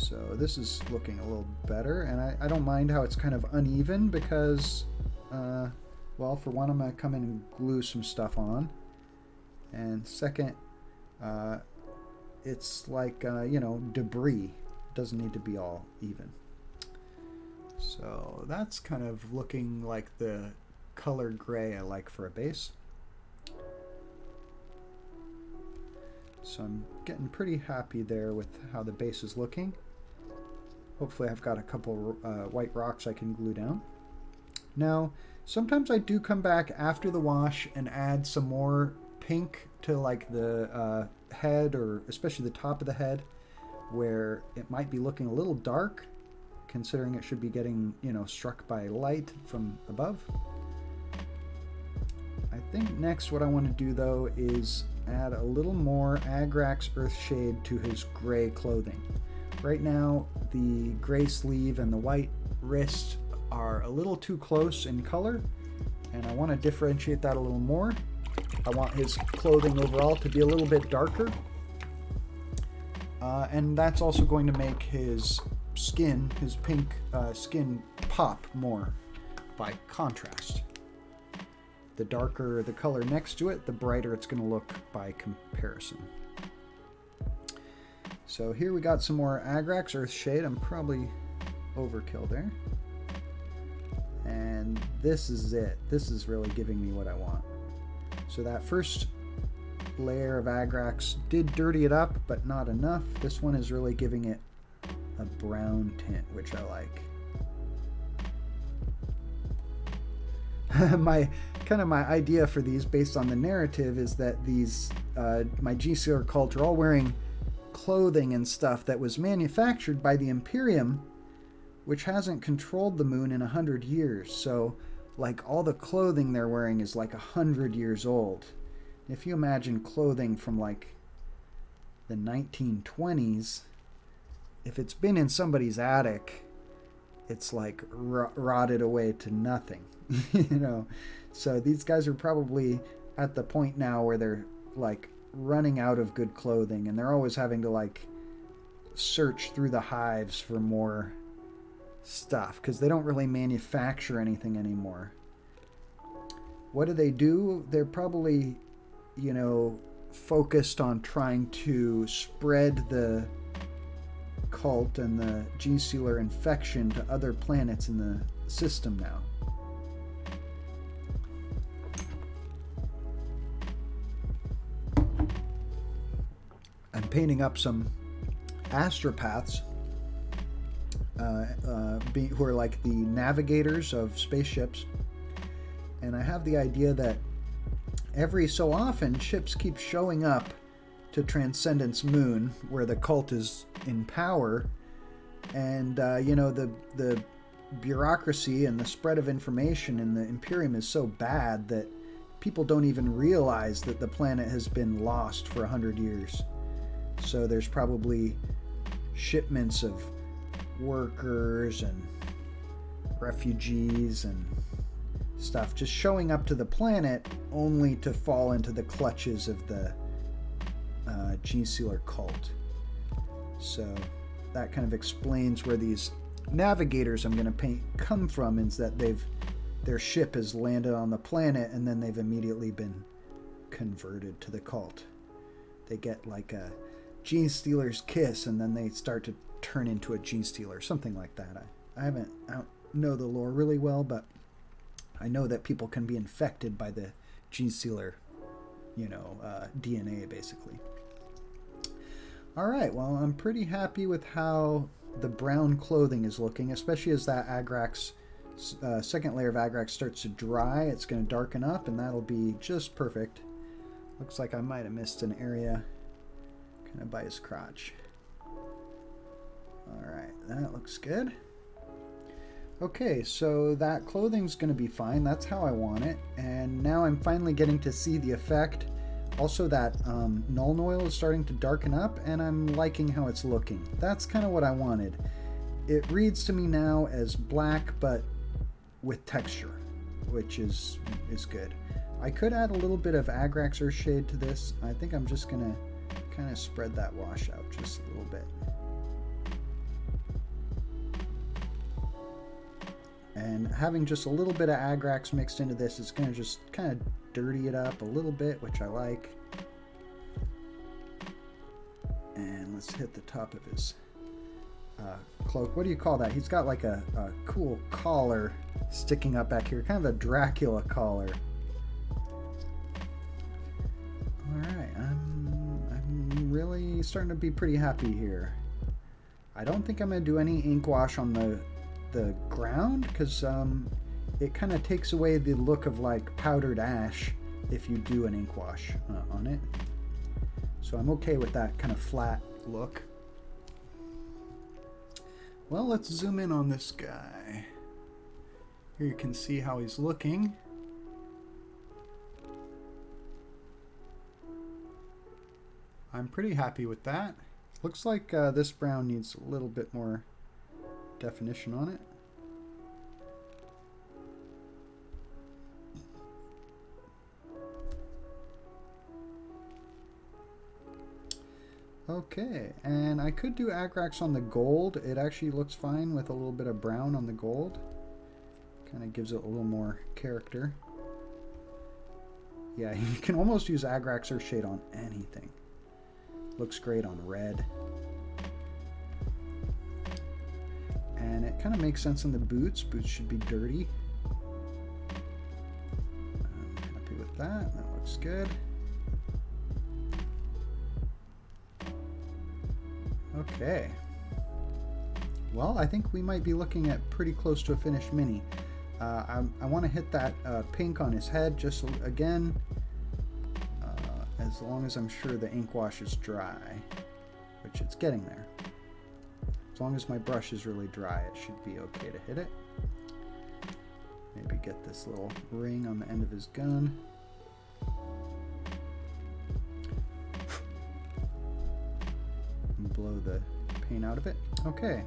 So this is looking a little better, and I don't mind how it's kind of uneven because, well, for one, I'm going to come in and glue some stuff on. And second, it's like, you know, debris. It doesn't need to be all even. So that's kind of looking like the color gray I like for a base. So I'm getting pretty happy there with how the base is looking. Hopefully I've got a couple white rocks I can glue down. Now, sometimes I do come back after the wash and add some more pink to like the head, or especially the top of the head, where it might be looking a little dark, considering it should be getting, you know, struck by light from above. I think next what I want to do though is add a little more Agrax Earthshade to his gray clothing. Right now the gray sleeve and the white wrist are a little too close in color, and I want to differentiate that a little more. I want his clothing overall to be a little bit darker, and that's also going to make his skin, his pink skin, pop more by contrast. The darker the color next to it, the brighter it's going to look by comparison. So here we got some more Agrax Earthshade. I'm probably overkill there. And this is it. This is really giving me what I want. So that first layer of Agrax did dirty it up, but not enough. This one is really giving it a brown tint, which I like. my idea for these, based on the narrative, is that these my Genestealer cult are all wearing clothing and stuff that was manufactured by the Imperium, which hasn't controlled the moon in 100 years. So like all the clothing they're wearing is like 100 years old. If you imagine clothing from like the 1920s, if it's been in somebody's attic, it's like rotted away to nothing. You know, so these guys are probably at the point now where they're like running out of good clothing, and they're always having to like search through the hives for more stuff because they don't really manufacture anything anymore. What do? They're probably, you know, focused on trying to spread the cult and the Genestealer infection to other planets in the system now. I'm painting up some astropaths who are like the navigators of spaceships, and I have the idea that every so often ships keep showing up to Transcendence Moon, where the cult is in power, and you know, the bureaucracy and the spread of information in the Imperium is so bad that people don't even realize that the planet has been lost for 100 years. So there's probably shipments of workers and refugees and stuff just showing up to the planet only to fall into the clutches of the Genestealer cult. So that kind of explains where these navigators I'm going to paint come from, is that their ship has landed on the planet and then they've immediately been converted to the cult. They get like a Genestealer's kiss and then they start to turn into a Genestealer, something like that. I don't know the lore really well, but I know that people can be infected by the Genestealer, you know, DNA basically. Alright, well, I'm pretty happy with how the brown clothing is looking, especially as that Agrax, second layer of Agrax starts to dry. It's going to darken up and that'll be just perfect. Looks like I might have missed an area kind of by his crotch. Alright, that looks good. Okay, so that clothing's going to be fine. That's how I want it. And now I'm finally getting to see the effect. Also, that Nuln Oil is starting to darken up, and I'm liking how it's looking. That's kind of what I wanted. It reads to me now as black, but with texture, which is good. I could add a little bit of Agrax Earthshade to this. I think I'm just going to kind of spread that wash out just a little bit. And having just a little bit of Agrax mixed into this is going to just kind of dirty it up a little bit, which I like. And let's hit the top of his cloak. What do you call that? He's got like a cool collar sticking up back here, kind of a Dracula collar. Alright, I'm really starting to be pretty happy here. I don't think I'm going to do any ink wash on the ground, because it kind of takes away the look of like powdered ash if you do an ink wash on it. So I'm okay with that kind of flat look. Well, let's zoom in on this guy. Here you can see how he's looking. I'm pretty happy with that. Looks like this brown needs a little bit more definition on it. Okay, and I could do Agrax on the gold. It actually looks fine with a little bit of brown on the gold. Kind of gives it a little more character. Yeah, you can almost use Agrax or shade on anything. Looks great on red. And it kind of makes sense in the boots. Boots should be dirty. I'm happy with that. That looks good. Okay. Well, I think we might be looking at pretty close to a finished mini. I want to hit that pink on his head just again, as long as I'm sure the ink wash is dry, which it's getting there. As long as my brush is really dry, it should be okay to hit it. Maybe get this little ring on the end of his gun. And blow the paint out of it. Okay.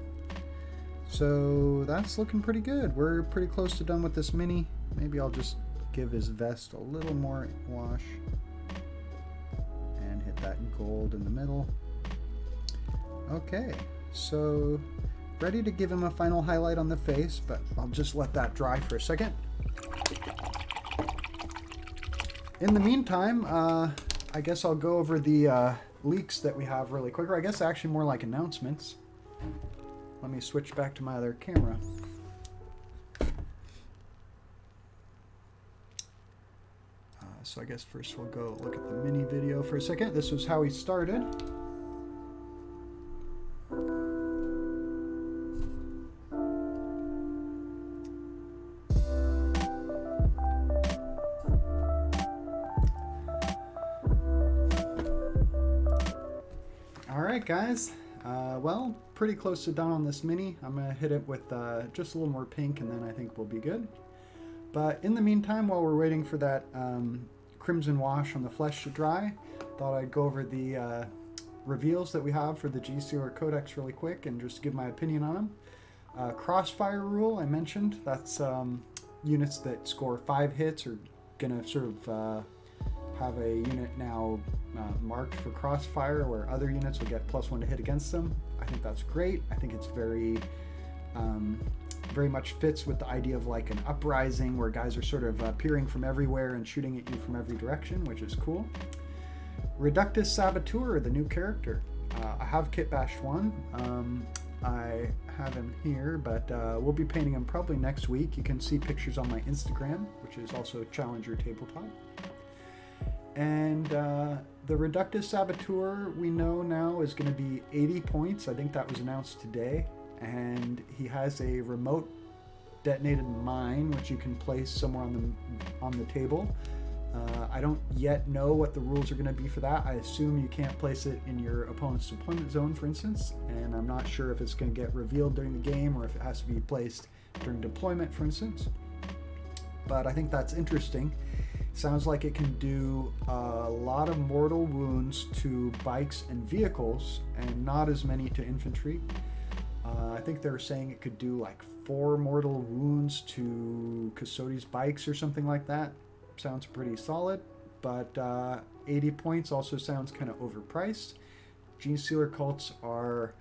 So that's looking pretty good. We're pretty close to done with this mini. Maybe I'll just give his vest a little more wash. And hit that gold in the middle. Okay. So, ready to give him a final highlight on the face, but I'll just let that dry for a second. In the meantime, I guess I'll go over the leaks that we have really quick, or I guess actually more like announcements. Let me switch back to my other camera. So I guess first we'll go look at the mini video for a second. This was how he started. Alright guys, well, pretty close to done on this mini. I'm going to hit it with just a little more pink and then I think we'll be good. But in the meantime, while we're waiting for that crimson wash on the flesh to dry, thought I'd go over the reveals that we have for the Genestealer Codex really quick and just give my opinion on them. Crossfire Rule, I mentioned, that's units that score 5 hits are going to sort of have a unit now marked for crossfire where other units will get +1 to hit against them. I think that's great. I think it's very much fits with the idea of like an uprising where guys are sort of appearing from everywhere and shooting at you from every direction, which is cool. Reductus Saboteur, the new character. I have Kit Bashed 1. I have him here, but we'll be painting him probably next week. You can see pictures on my Instagram, which is also Challenger Tabletop. And the Reductive Saboteur we know now is going to be 80 points. I think that was announced today. And he has a remote detonated mine, which you can place somewhere on the table. I don't yet know what the rules are going to be for that. I assume you can't place it in your opponent's deployment zone, for instance. And I'm not sure if it's going to get revealed during the game or if it has to be placed during deployment, for instance. But I think that's interesting. Sounds like it can do a lot of mortal wounds to bikes and vehicles and not as many to infantry. I think they were saying it could do like 4 mortal wounds to Custodes bikes or something like that. Sounds pretty solid, but 80 points also sounds kind of overpriced. Genestealer cults are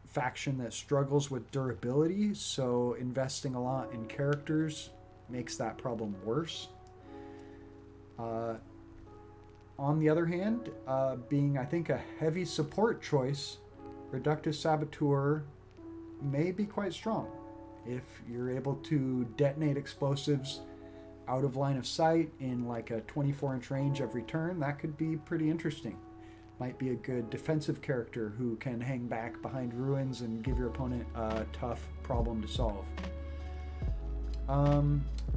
faction that struggles with durability, so investing a lot in characters makes that problem worse. On the other hand, being, I think, a heavy support choice, Reductive Saboteur may be quite strong. If you're able to detonate explosives out of line of sight in like a 24-inch range every turn, that could be pretty interesting. Might be a good defensive character who can hang back behind ruins and give your opponent a tough problem to solve.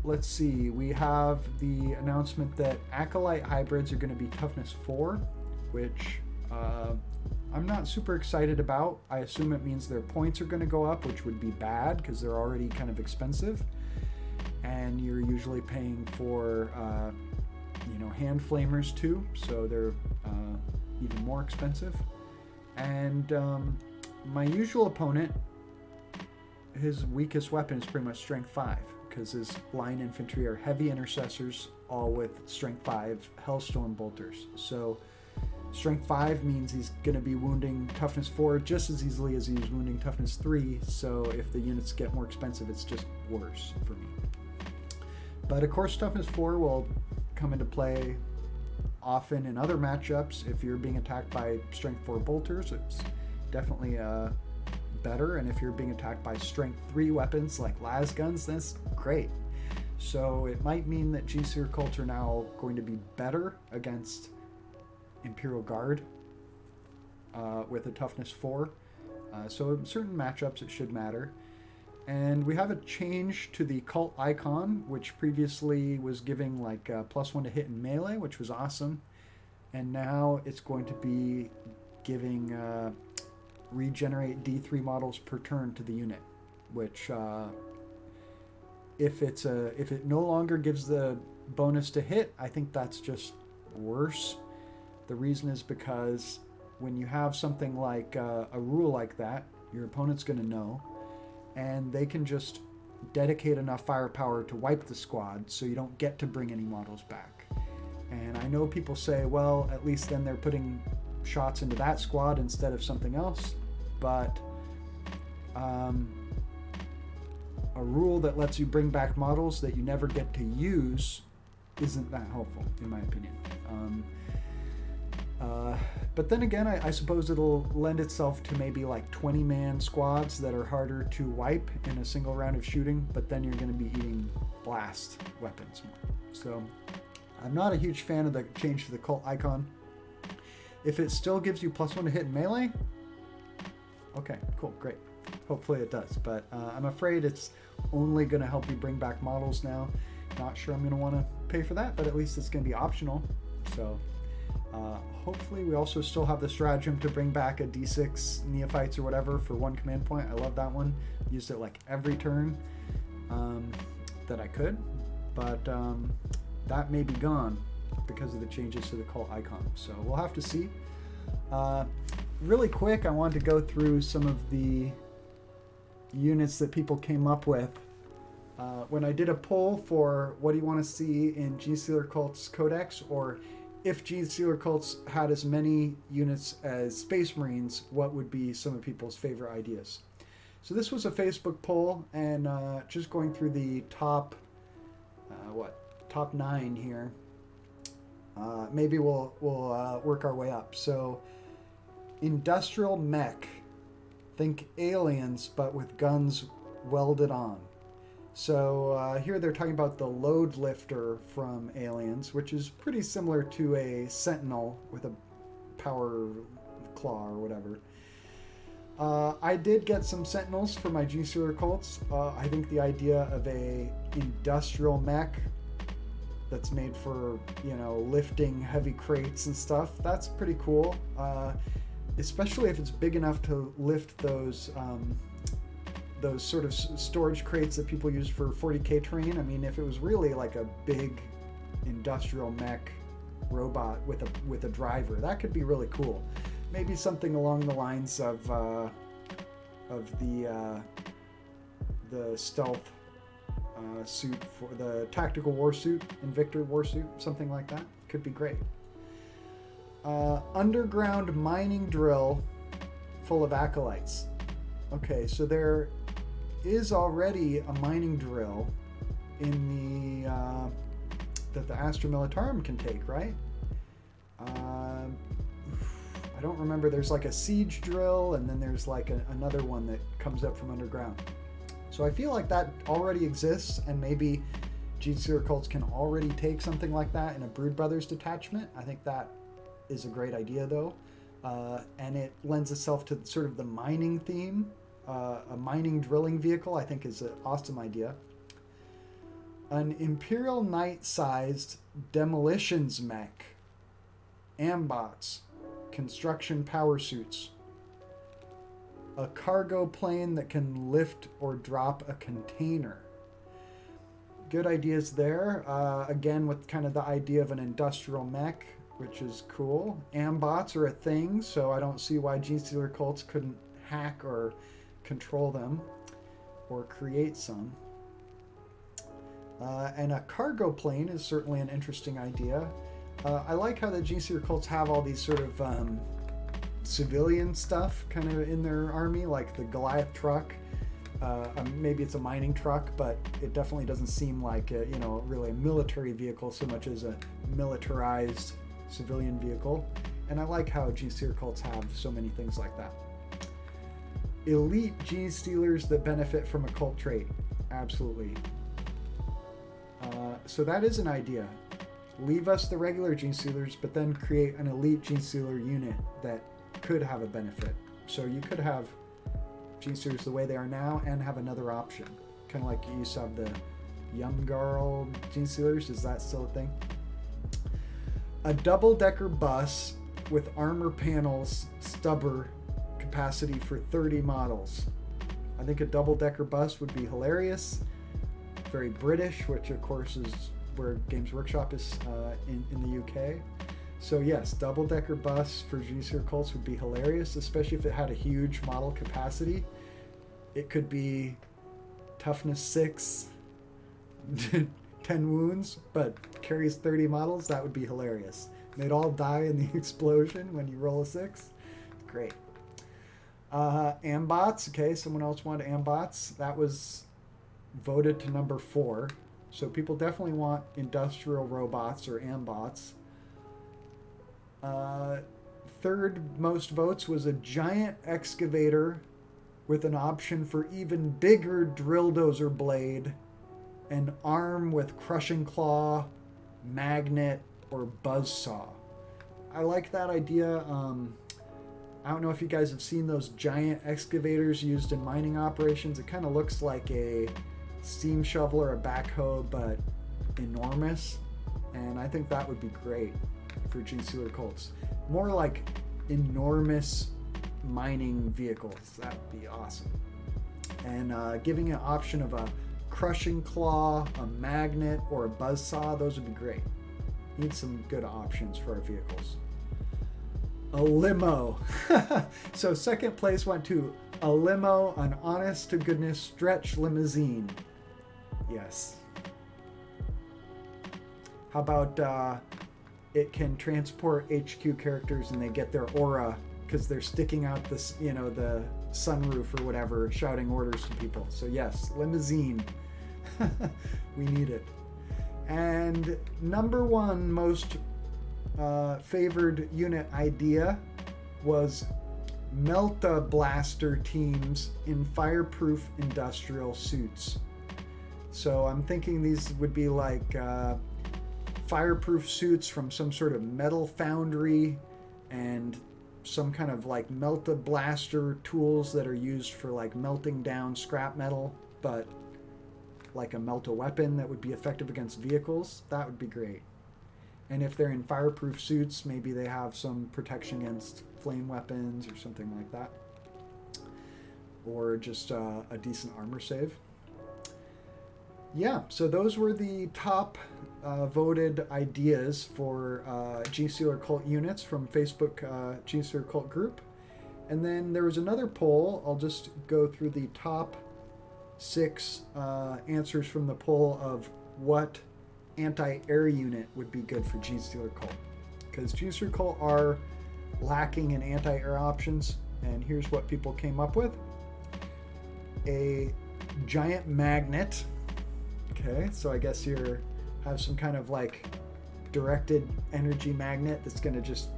Let's see, we have the announcement that Acolyte hybrids are going to be toughness 4, which I'm not super excited about. I assume it means their points are going to go up, which would be bad because they're already kind of expensive. And you're usually paying for, hand flamers too, so they're even more expensive. And my usual opponent, his weakest weapon is pretty much strength 5, because his line infantry are heavy intercessors, all with strength 5 Hellstorm bolters. So strength 5 means he's going to be wounding toughness 4 just as easily as he's wounding toughness 3, so if the units get more expensive, it's just worse for me. But of course, toughness 4 will come into play often in other matchups. If you're being attacked by strength 4 bolters, it's definitely better, and if you're being attacked by strength 3 weapons like las guns, that's great. So it might mean that Genestealer cults are now going to be better against Imperial Guard with a toughness 4. So in certain matchups it should matter. And we have a change to the cult icon, which previously was giving like +1 to hit in melee, which was awesome. And now it's going to be giving regenerate D3 models per turn to the unit, which if it no longer gives the bonus to hit, I think that's just worse. The reason is because when you have something like a rule like that, your opponent's going to know, and they can just dedicate enough firepower to wipe the squad, so you don't get to bring any models back. And I know people say, well, at least then they're putting shots into that squad instead of something else, but a rule that lets you bring back models that you never get to use isn't that helpful, in my opinion. But then again, I suppose it'll lend itself to maybe like 20-man squads that are harder to wipe in a single round of shooting, but then you're going to be eating blast weapons more. So I'm not a huge fan of the change to the cult icon. If it still gives you +1 to hit in melee, okay, cool, great. Hopefully it does, but I'm afraid it's only going to help you bring back models now. Not sure I'm going to want to pay for that, but at least it's going to be optional. So hopefully we also still have the stratagem to bring back a D6 Neophytes or whatever for 1 command point. I love that one. Used it like every turn that I could, but that may be gone because of the changes to the cult icon. So we'll have to see. Really quick, I wanted to go through some of the units that people came up with. When I did a poll for what do you want to see in Genestealer Cult's Codex, or if Genestealer Cults had as many units as Space Marines, what would be some of people's favorite ideas? So this was a Facebook poll, and just going through the top 9 here. Maybe we'll work our way up. So Industrial Mech. Think aliens, but with guns welded on. So here they're talking about the load lifter from Aliens, which is pretty similar to a Sentinel with a power claw or whatever. I did get some Sentinels for my Genestealer cults. I think the idea of a industrial mech that's made for, lifting heavy crates and stuff, that's pretty cool. Especially if it's big enough to lift those sort of storage crates that people use for 40k terrain. I mean, if it was really like a big industrial mech robot with a driver, that could be really cool. Maybe something along the lines of the stealth suit for the tactical war suit, Invictor war suit, something like that. Could be great. Underground mining drill full of acolytes. Okay, so there is already a mining drill in the that the Astra Militarum can take, right? I don't remember. There's like a siege drill, and then there's like another one that comes up from underground. So I feel like that already exists, and maybe Genestealer cults can already take something like that in a Brood Brothers detachment. I think that is a great idea, though, and it lends itself to sort of the mining theme. A mining drilling vehicle, I think, is an awesome idea. An Imperial Knight-sized demolitions mech, ambots, construction power suits, a cargo plane that can lift or drop a container. Good ideas there. Again, with kind of the idea of an industrial mech, which is cool. Ambots are a thing, so I don't see why Genestealer cults couldn't hack or control them or create some. And a cargo plane is certainly an interesting idea. I like how the Genestealer cults have all these sort of civilian stuff kind of in their army, like the Goliath truck. Maybe it's a mining truck, but it definitely doesn't seem like really a military vehicle so much as a militarized civilian vehicle. And I like how Genestealer cults have so many things like that. Elite Genestealers that benefit from a cult trait. Absolutely. So that is an idea. Leave us the regular Genestealers, but then create an elite Genestealer unit that could have a benefit. So you could have Genestealers the way they are now and have another option. Kind of like you used to have the young girl Genestealers. Is that still a thing? A double-decker bus with armor panels, stubber capacity for 30 models. I think a double-decker bus would be hilarious. Very British, which of course is where Games Workshop is in the UK. So yes, double-decker bus for Genestealer cults would be hilarious, especially if it had a huge model capacity. It could be toughness 6, 10 wounds, but carries 30 models. That would be hilarious. And they'd all die in the explosion when you roll a 6. Great. Ambots. Okay, someone else wanted ambots. That was voted to number 4. So people definitely want industrial robots or ambots. Third most votes was a giant excavator with an option for even bigger drill dozer blade, an arm with crushing claw, magnet, or buzzsaw. I like that idea. I don't know if you guys have seen those giant excavators used in mining operations. It kind of looks like a steam shovel or a backhoe, but enormous. And I think that would be great for Genestealer cults. More like enormous mining vehicles. That would be awesome. And giving an option of a crushing claw, a magnet, or a buzzsaw, those would be great. Need some good options for our vehicles. A limo. So second place went to a limo, an honest to goodness stretch limousine. Yes. How about it can transport HQ characters and they get their aura because they're sticking out this, the sunroof or whatever, shouting orders to people. So yes, limousine. We need it. And number one most favored unit idea was Melta Blaster teams in fireproof industrial suits. So I'm thinking these would be like fireproof suits from some sort of metal foundry and some kind of like Melta Blaster tools that are used for like melting down scrap metal, but like a Melta weapon that would be effective against vehicles. That would be great. And if they're in fireproof suits, maybe they have some protection against flame weapons or something like that. Or just a decent armor save. Yeah, so those were the top voted ideas for Genestealer cult units from Facebook Genestealer cult group. And then there was another poll. I'll just go through the top 6 answers from the poll of what anti-air unit would be good for Genestealer cult, because Genestealer cult are lacking in anti-air options, and here's what people came up with. a giant magnet. Okay, so I guess you have some kind of like directed energy magnet that's going to just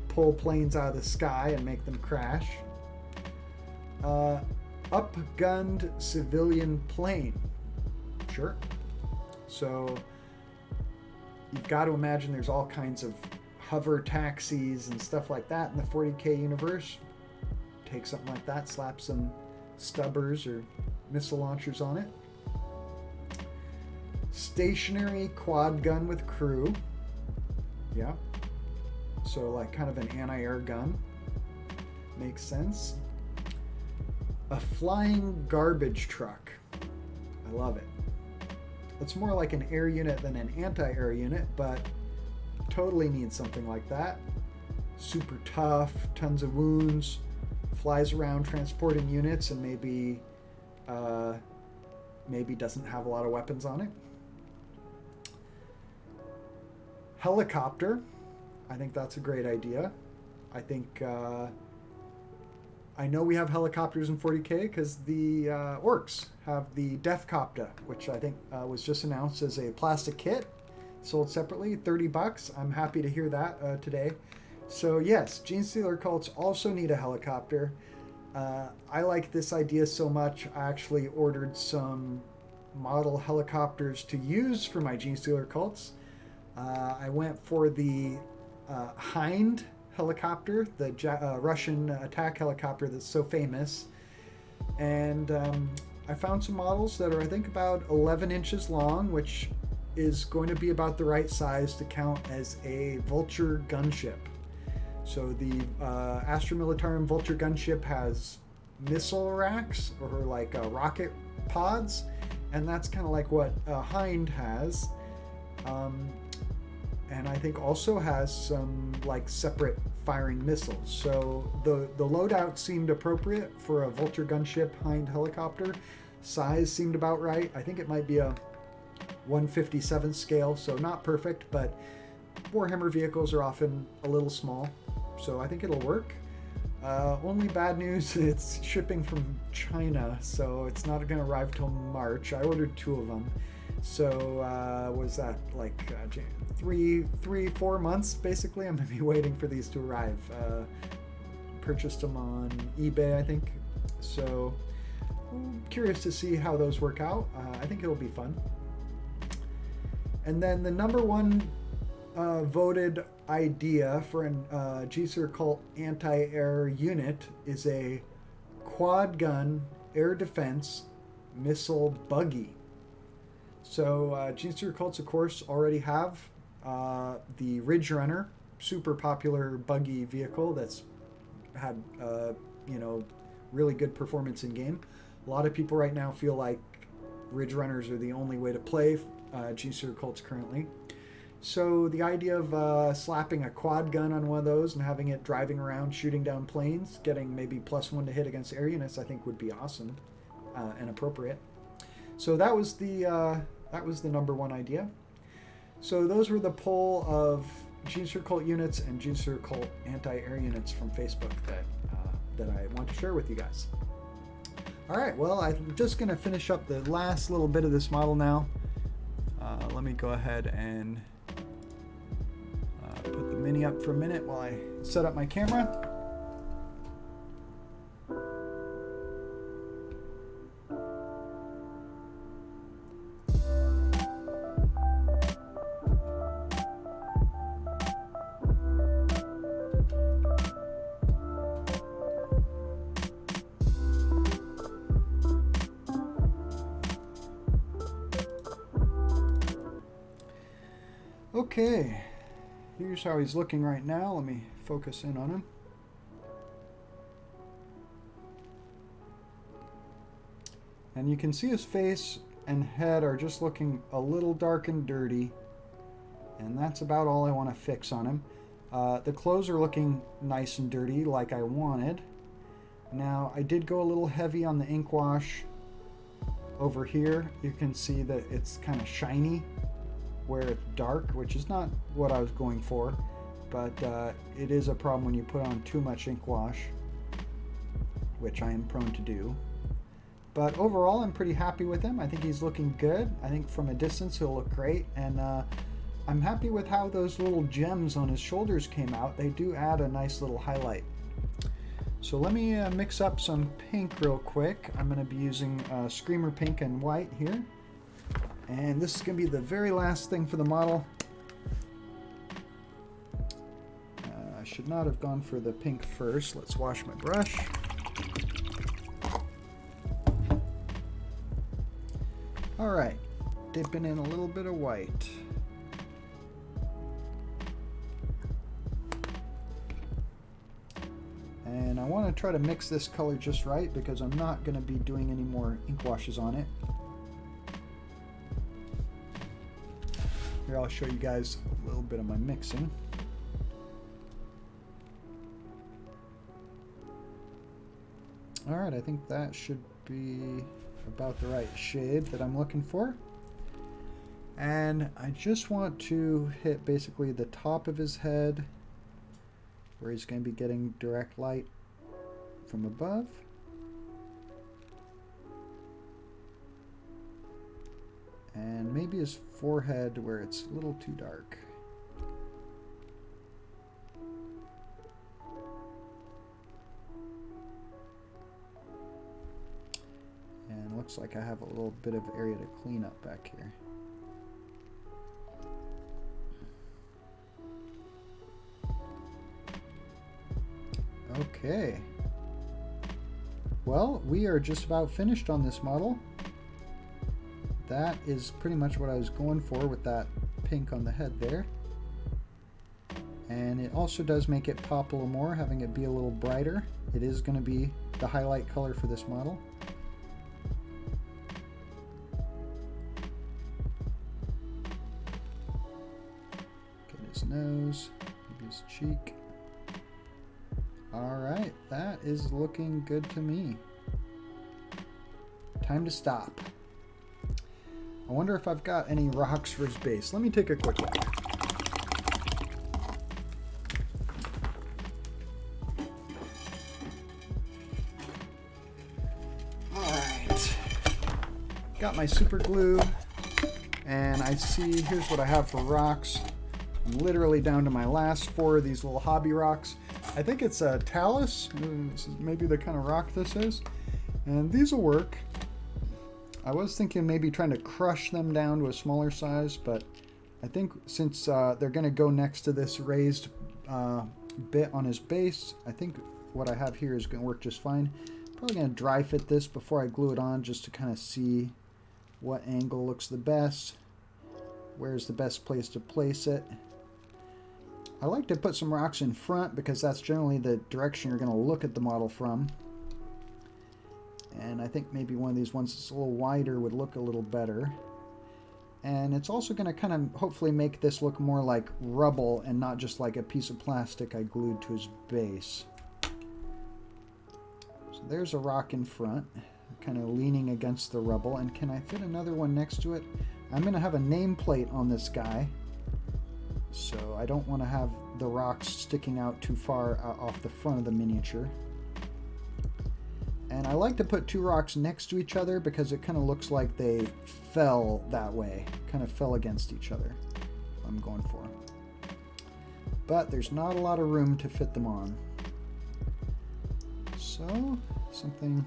pull planes out of the sky and make them crash. Upgunned civilian plane. Sure. So you've got to imagine there's all kinds of hover taxis and stuff like that in the 40k universe. Take something like that, slap some stubbers or missile launchers on it. Stationary quad gun with crew. Yeah. So like kind of an anti-air gun. Makes sense. A flying garbage truck. I love it. It's more like an air unit than an anti-air unit, but totally needs something like that. Super tough, tons of wounds, flies around transporting units, and maybe doesn't have a lot of weapons on it. Helicopter. I think that's a great idea. I think I know we have helicopters in 40k because the Orcs have the Defcopter, which I think was just announced as a plastic kit, sold separately, $30. I'm happy to hear that today. So yes, Genestealer cults also need a helicopter. I like this idea so much, I actually ordered some model helicopters to use for my Genestealer cults. I went for the Hind helicopter, the Russian attack helicopter that's so famous. And I found some models that are, I think, about 11 inches long, which is going to be about the right size to count as a Vulture gunship. So the Astra Militarum Vulture gunship has missile racks, or like rocket pods, and that's kind of like what Hind has. And I think also has some like separate firing missiles. So the loadout seemed appropriate for a Vulture gunship Hind helicopter. Size seemed about right. I think it might be a 1/57 scale, so not perfect, but Warhammer vehicles are often a little small, so I think it'll work. Only bad news, it's shipping from China, so it's not going to arrive till March. I ordered 2 of them. So was that like 4 months basically? I'm going to be waiting for these to arrive. Purchased them on eBay, I think. So I'm curious to see how those work out. I think it'll be fun. And then the number one voted idea for an Genestealer cult anti-air unit is a quad gun air defense missile buggy. So Genestealer cults, of course, already have the Ridge Runner, super popular buggy vehicle that's had really good performance in game. A lot of people right now feel like Ridge Runners are the only way to play Genestealer cults currently. So the idea of slapping a quad gun on one of those and having it driving around, shooting down planes, getting maybe +1 to hit against air units, I think would be awesome and appropriate. So that was the number one idea. So those were the poll of Genestealer cult units and Genestealer cult anti-air units from Facebook that I want to share with you guys. All right, well, I'm just going to finish up the last little bit of this model now. Let me go ahead and put the mini up for a minute while I set up my camera. Okay, here's how he's looking right now. Let me focus in on him. And you can see his face and head are just looking a little dark and dirty. And that's about all I want to fix on him. The clothes are looking nice and dirty like I wanted. Now, I did go a little heavy on the ink wash over here. You can see that it's kind of shiny where it's dark, which is not what I was going for, but it is a problem when you put on too much ink wash, which I am prone to do. But overall, I'm pretty happy with him. I think he's looking good. I think from a distance he'll look great. And I'm happy with how those little gems on his shoulders came out. They do add a nice little highlight. So let me mix up some pink real quick. I'm going to be using Screamer Pink and White here. And this is going to be the very last thing for the model. I should not have gone for the pink first. Let's wash my brush. Alright, dipping in a little bit of white. And I want to try to mix this color just right because I'm not going to be doing any more ink washes on it. Here, I'll show you guys a little bit of my mixing. Alright, I think that should be about the right shade that I'm looking for. And I just want to hit basically the top of his head where he's going to be getting direct light from above. And maybe his forehead where it's a little too dark. And looks like I have a little bit of area to clean up back here. Okay. Well, we are just about finished on this model. That is pretty much what I was going for with that pink on the head there. And it also does make it pop a little more, having it be a little brighter. It is going to be the highlight color for this model. Get his nose, maybe his cheek. Alright, that is looking good to me. Time to stop. I wonder if I've got any rocks for his base. Let me take a quick look. Alright. Got my super glue. And I see, here's what I have for rocks. I'm literally down to my last 4 of these little hobby rocks. I think it's a talus. This is maybe the kind of rock this is. And these will work. I was thinking maybe trying to crush them down to a smaller size, but I think since they're going to go next to this raised bit on his base, I think what I have here is going to work just fine. Probably going to dry fit this before I glue it on just to kind of see what angle looks the best, where's the best place to place it. I like to put some rocks in front because that's generally the direction you're going to look at the model from. And I think maybe one of these ones that's a little wider would look a little better. And it's also going to kind of hopefully make this look more like rubble and not just like a piece of plastic I glued to his base. So there's a rock in front, kind of leaning against the rubble. And can I fit another one next to it? I'm going to have a nameplate on this guy. So I don't want to have the rocks sticking out too far off the front of the miniature. And I like to put 2 rocks next to each other because it kind of looks like they fell that way. Kind of fell against each other. I'm going for. But there's not a lot of room to fit them on. So, something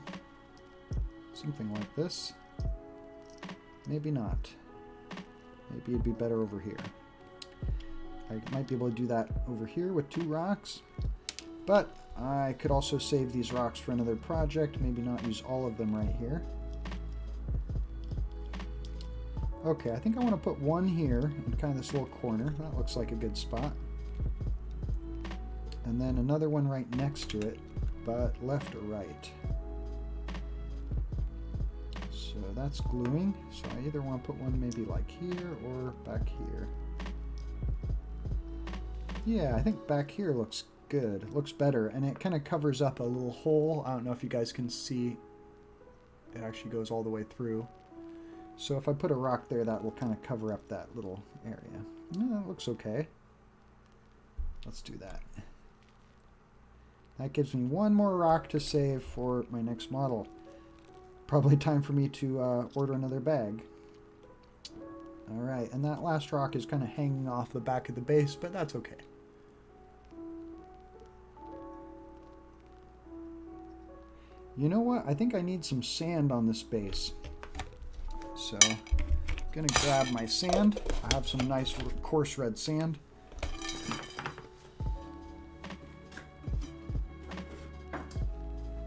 like this. Maybe not. Maybe it'd be better over here. I might be able to do that over here with 2 rocks. But I could also save these rocks for another project, maybe not use all of them right here. Okay, I think I want to put one here in kind of this little corner. That looks like a good spot. And then another one right next to it, but left or right. So that's gluing. So I either want to put one maybe like here or back here. Yeah, I think back here looks good. It looks better, and it kind of covers up a little hole. I don't know if you guys can see. It actually goes all the way through. So if I put a rock there, that will kind of cover up that little area. Yeah, that looks okay. Let's do that. That gives me one more rock to save for my next model. probably time for me to order another bag. Alright, and that last rock is kind of hanging off the back of the base, but that's okay. You know what? I think I need some sand on this base. So, I'm going to grab my sand. I have some nice coarse red sand.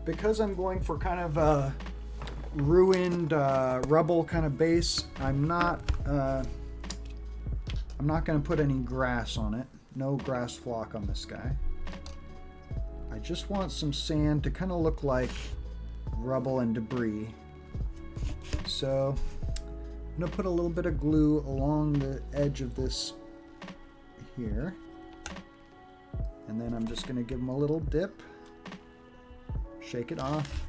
Because I'm going for kind of a ruined rubble kind of base, I'm not going to put any grass on it. No grass flock on this guy. I just want some sand to kind of look like rubble and debris. So I'm going to put a little bit of glue along the edge of this here. And then I'm just going to give them a little dip. Shake it off.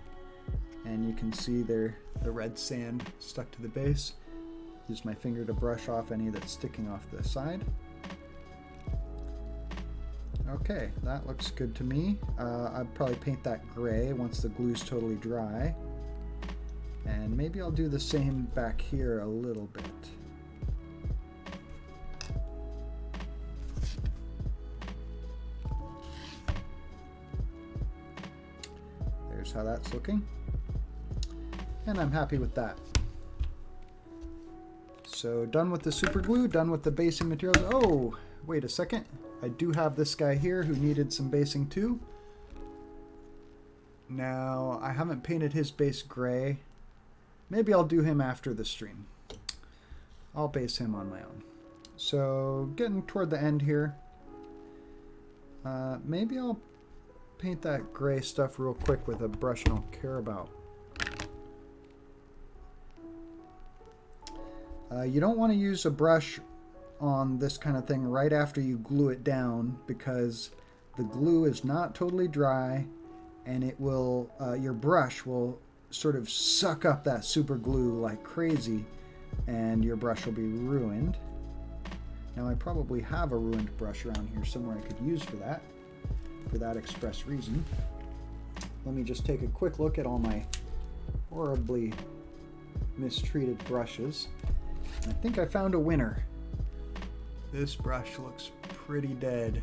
And you can see there the red sand stuck to the base. Use my finger to brush off any that's sticking off the side. Okay, that looks good to me. I'd probably paint that gray once the glue's totally dry. And maybe I'll do the same back here a little bit. There's how that's looking. And I'm happy with that. So done with the super glue, done with the basing materials. Oh, wait a second. I do have this guy here who needed some basing too. Now, I haven't painted his base gray. Maybe I'll do him after the stream. I'll base him on my own. So, getting toward the end here. Maybe I'll paint that gray stuff real quick with a brush I don't care about. You don't want to use a brush on this kind of thing right after you glue it down, because the glue is not totally dry, and it will your brush will sort of suck up that super glue like crazy, and your brush will be ruined. Now I probably have a ruined brush around here somewhere I could use for that express reason. Let me just take a quick look at all my horribly mistreated brushes. I think I found a winner. This brush looks pretty dead.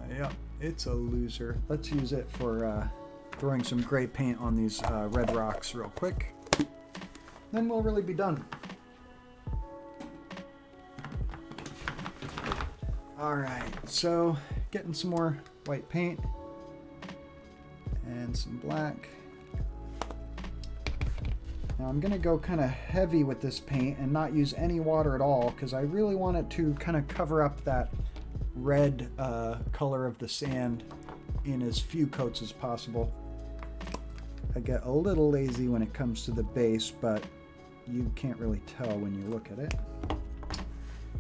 Yeah, it's a loser. Let's use it for throwing some gray paint on these red rocks real quick. Then we'll really be done. Alright, so getting some more white paint and some black. Now I'm going to go kind of heavy with this paint and not use any water at all, because I really want it to kind of cover up that red color of the sand in as few coats as possible. I get a little lazy when it comes to the base, but you can't really tell when you look at it,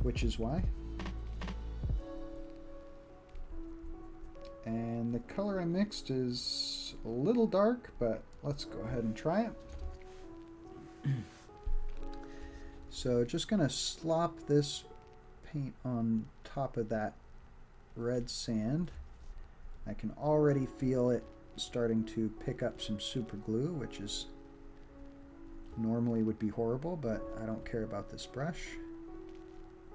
which is why. And the color I mixed is a little dark, but let's go ahead and try it. So just gonna slop this paint on top of that red sand. I can already feel it starting to pick up some super glue, which is normally would be horrible, but I don't care about this brush.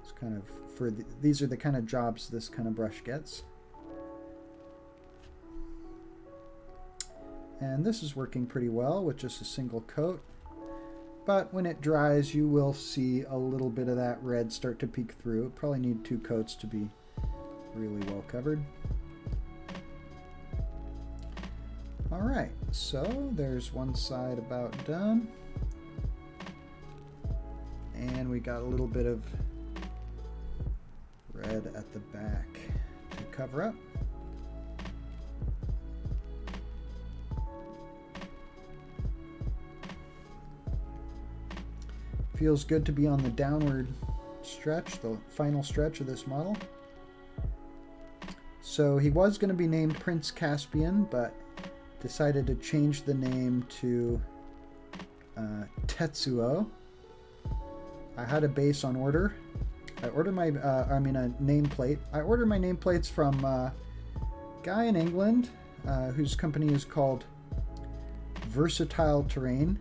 It's kind of for these are the kind of jobs this kind of brush gets. And this is working pretty well with just a single coat. But when it dries, you will see a little bit of that red start to peek through. Probably need 2 coats to be really well covered. Alright, so there's one side about done. And we got a little bit of red at the back to cover up. Feels good to be on the downward stretch, the final stretch of this model. So he was going to be named Prince Caspian, but decided to change the name to Tetsuo. I had a base on order. I ordered my, a nameplate. I ordered my nameplates from a guy in England whose company is called versatile terrain.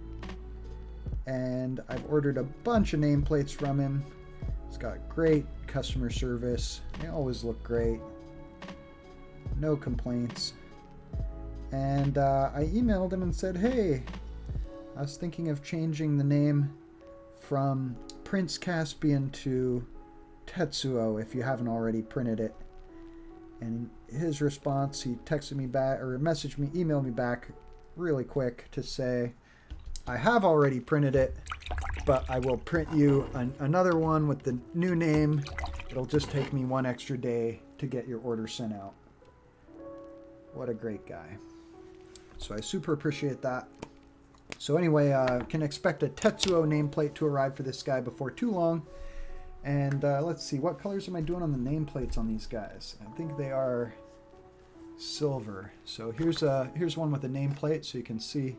And I've ordered a bunch of nameplates from him. He's got great customer service. They always look great. No complaints. And I emailed him and said, hey, I was thinking of changing the name from Prince Caspian to Tetsuo if you haven't already printed it. And his response, he texted me back, or messaged me, emailed me back really quick to say, I have already printed it, but I will print you another one with the new name. It'll just take me one extra day to get your order sent out. What a great guy. So I super appreciate that. So anyway, can expect a Tetsuo nameplate to arrive for this guy before too long. And let's see, what colors am I doing on the nameplates on these guys? I think they are silver. So here's one with a nameplate so you can see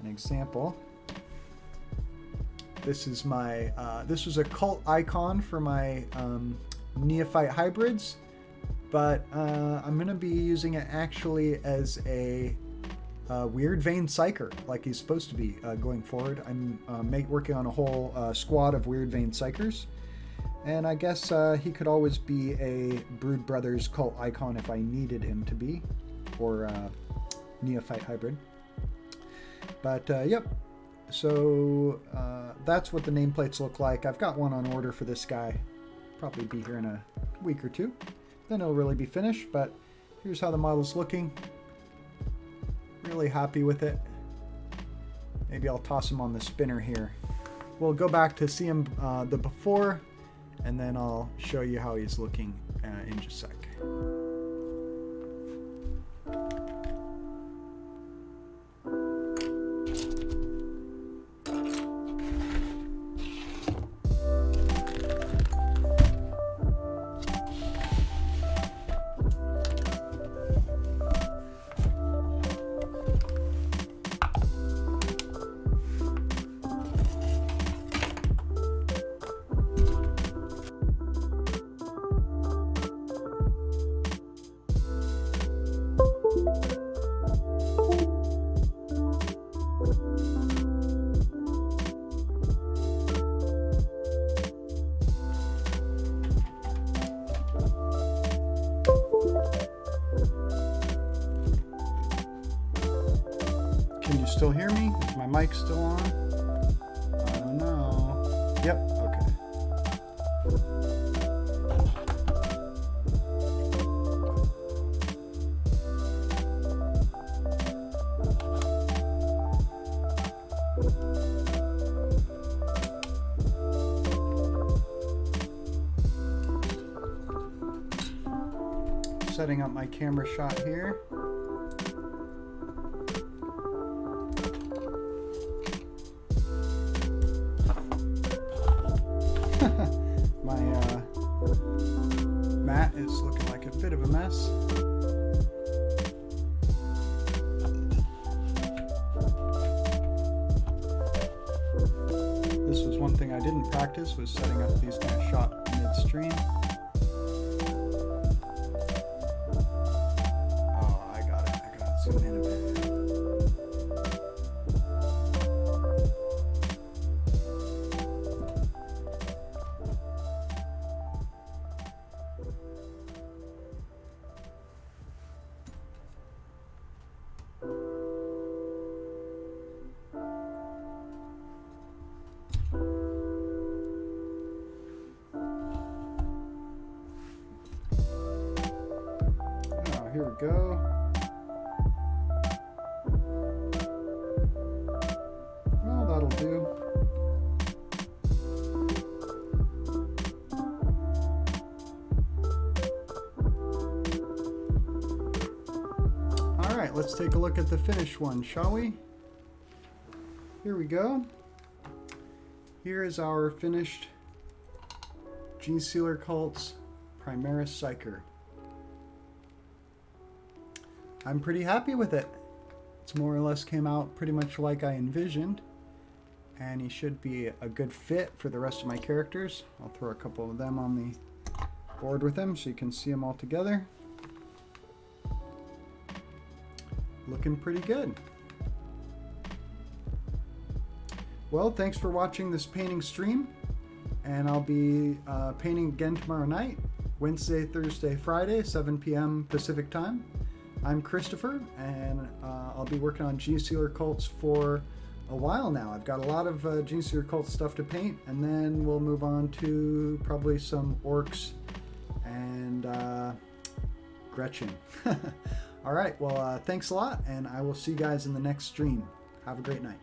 an example. This is my this was a cult icon for my neophyte hybrids, but I'm gonna be using it actually as a Weird Vein Psyker, like he's supposed to be going forward. I'm working on a whole squad of Weird Vein Psykers, and I guess he could always be a Brood Brothers cult icon if I needed him to be, or neophyte hybrid. But yep, so that's what the nameplates look like. I've got one on order for this guy. Probably be here in a week or two. Then it'll really be finished, but here's how the model's looking. Really happy with it. Maybe I'll toss him on the spinner here. We'll go back to see him the before, and then I'll show you how he's looking in just a sec. Still hear me? Is my mic still on? I don't know. Yep, okay. Setting up my camera shot here. Mat is looking like a bit of a mess. This was one thing I didn't practice, was setting up these kind of shots midstream. Oh, I got it. I got to zoom in a bit. Here we go. Well, that'll do. All right, let's take a look at the finished one, shall we? Here we go. Here is our finished Genestealer Cult's Primaris Psyker. I'm pretty happy with it. It's more or less came out pretty much like I envisioned, and he should be a good fit for the rest of my characters. I'll throw a couple of them on the board with him so you can see them all together. Looking pretty good. Well, thanks for watching this painting stream, and I'll be painting again tomorrow night, Wednesday, Thursday, Friday, 7 p.m. Pacific time. I'm Christopher, and I'll be working on Genestealer cults for a while now. I've got a lot of Genestealer cult stuff to paint, and then we'll move on to probably some Orcs and Gretchen. All right, well, thanks a lot, and I will see you guys in the next stream. Have a great night.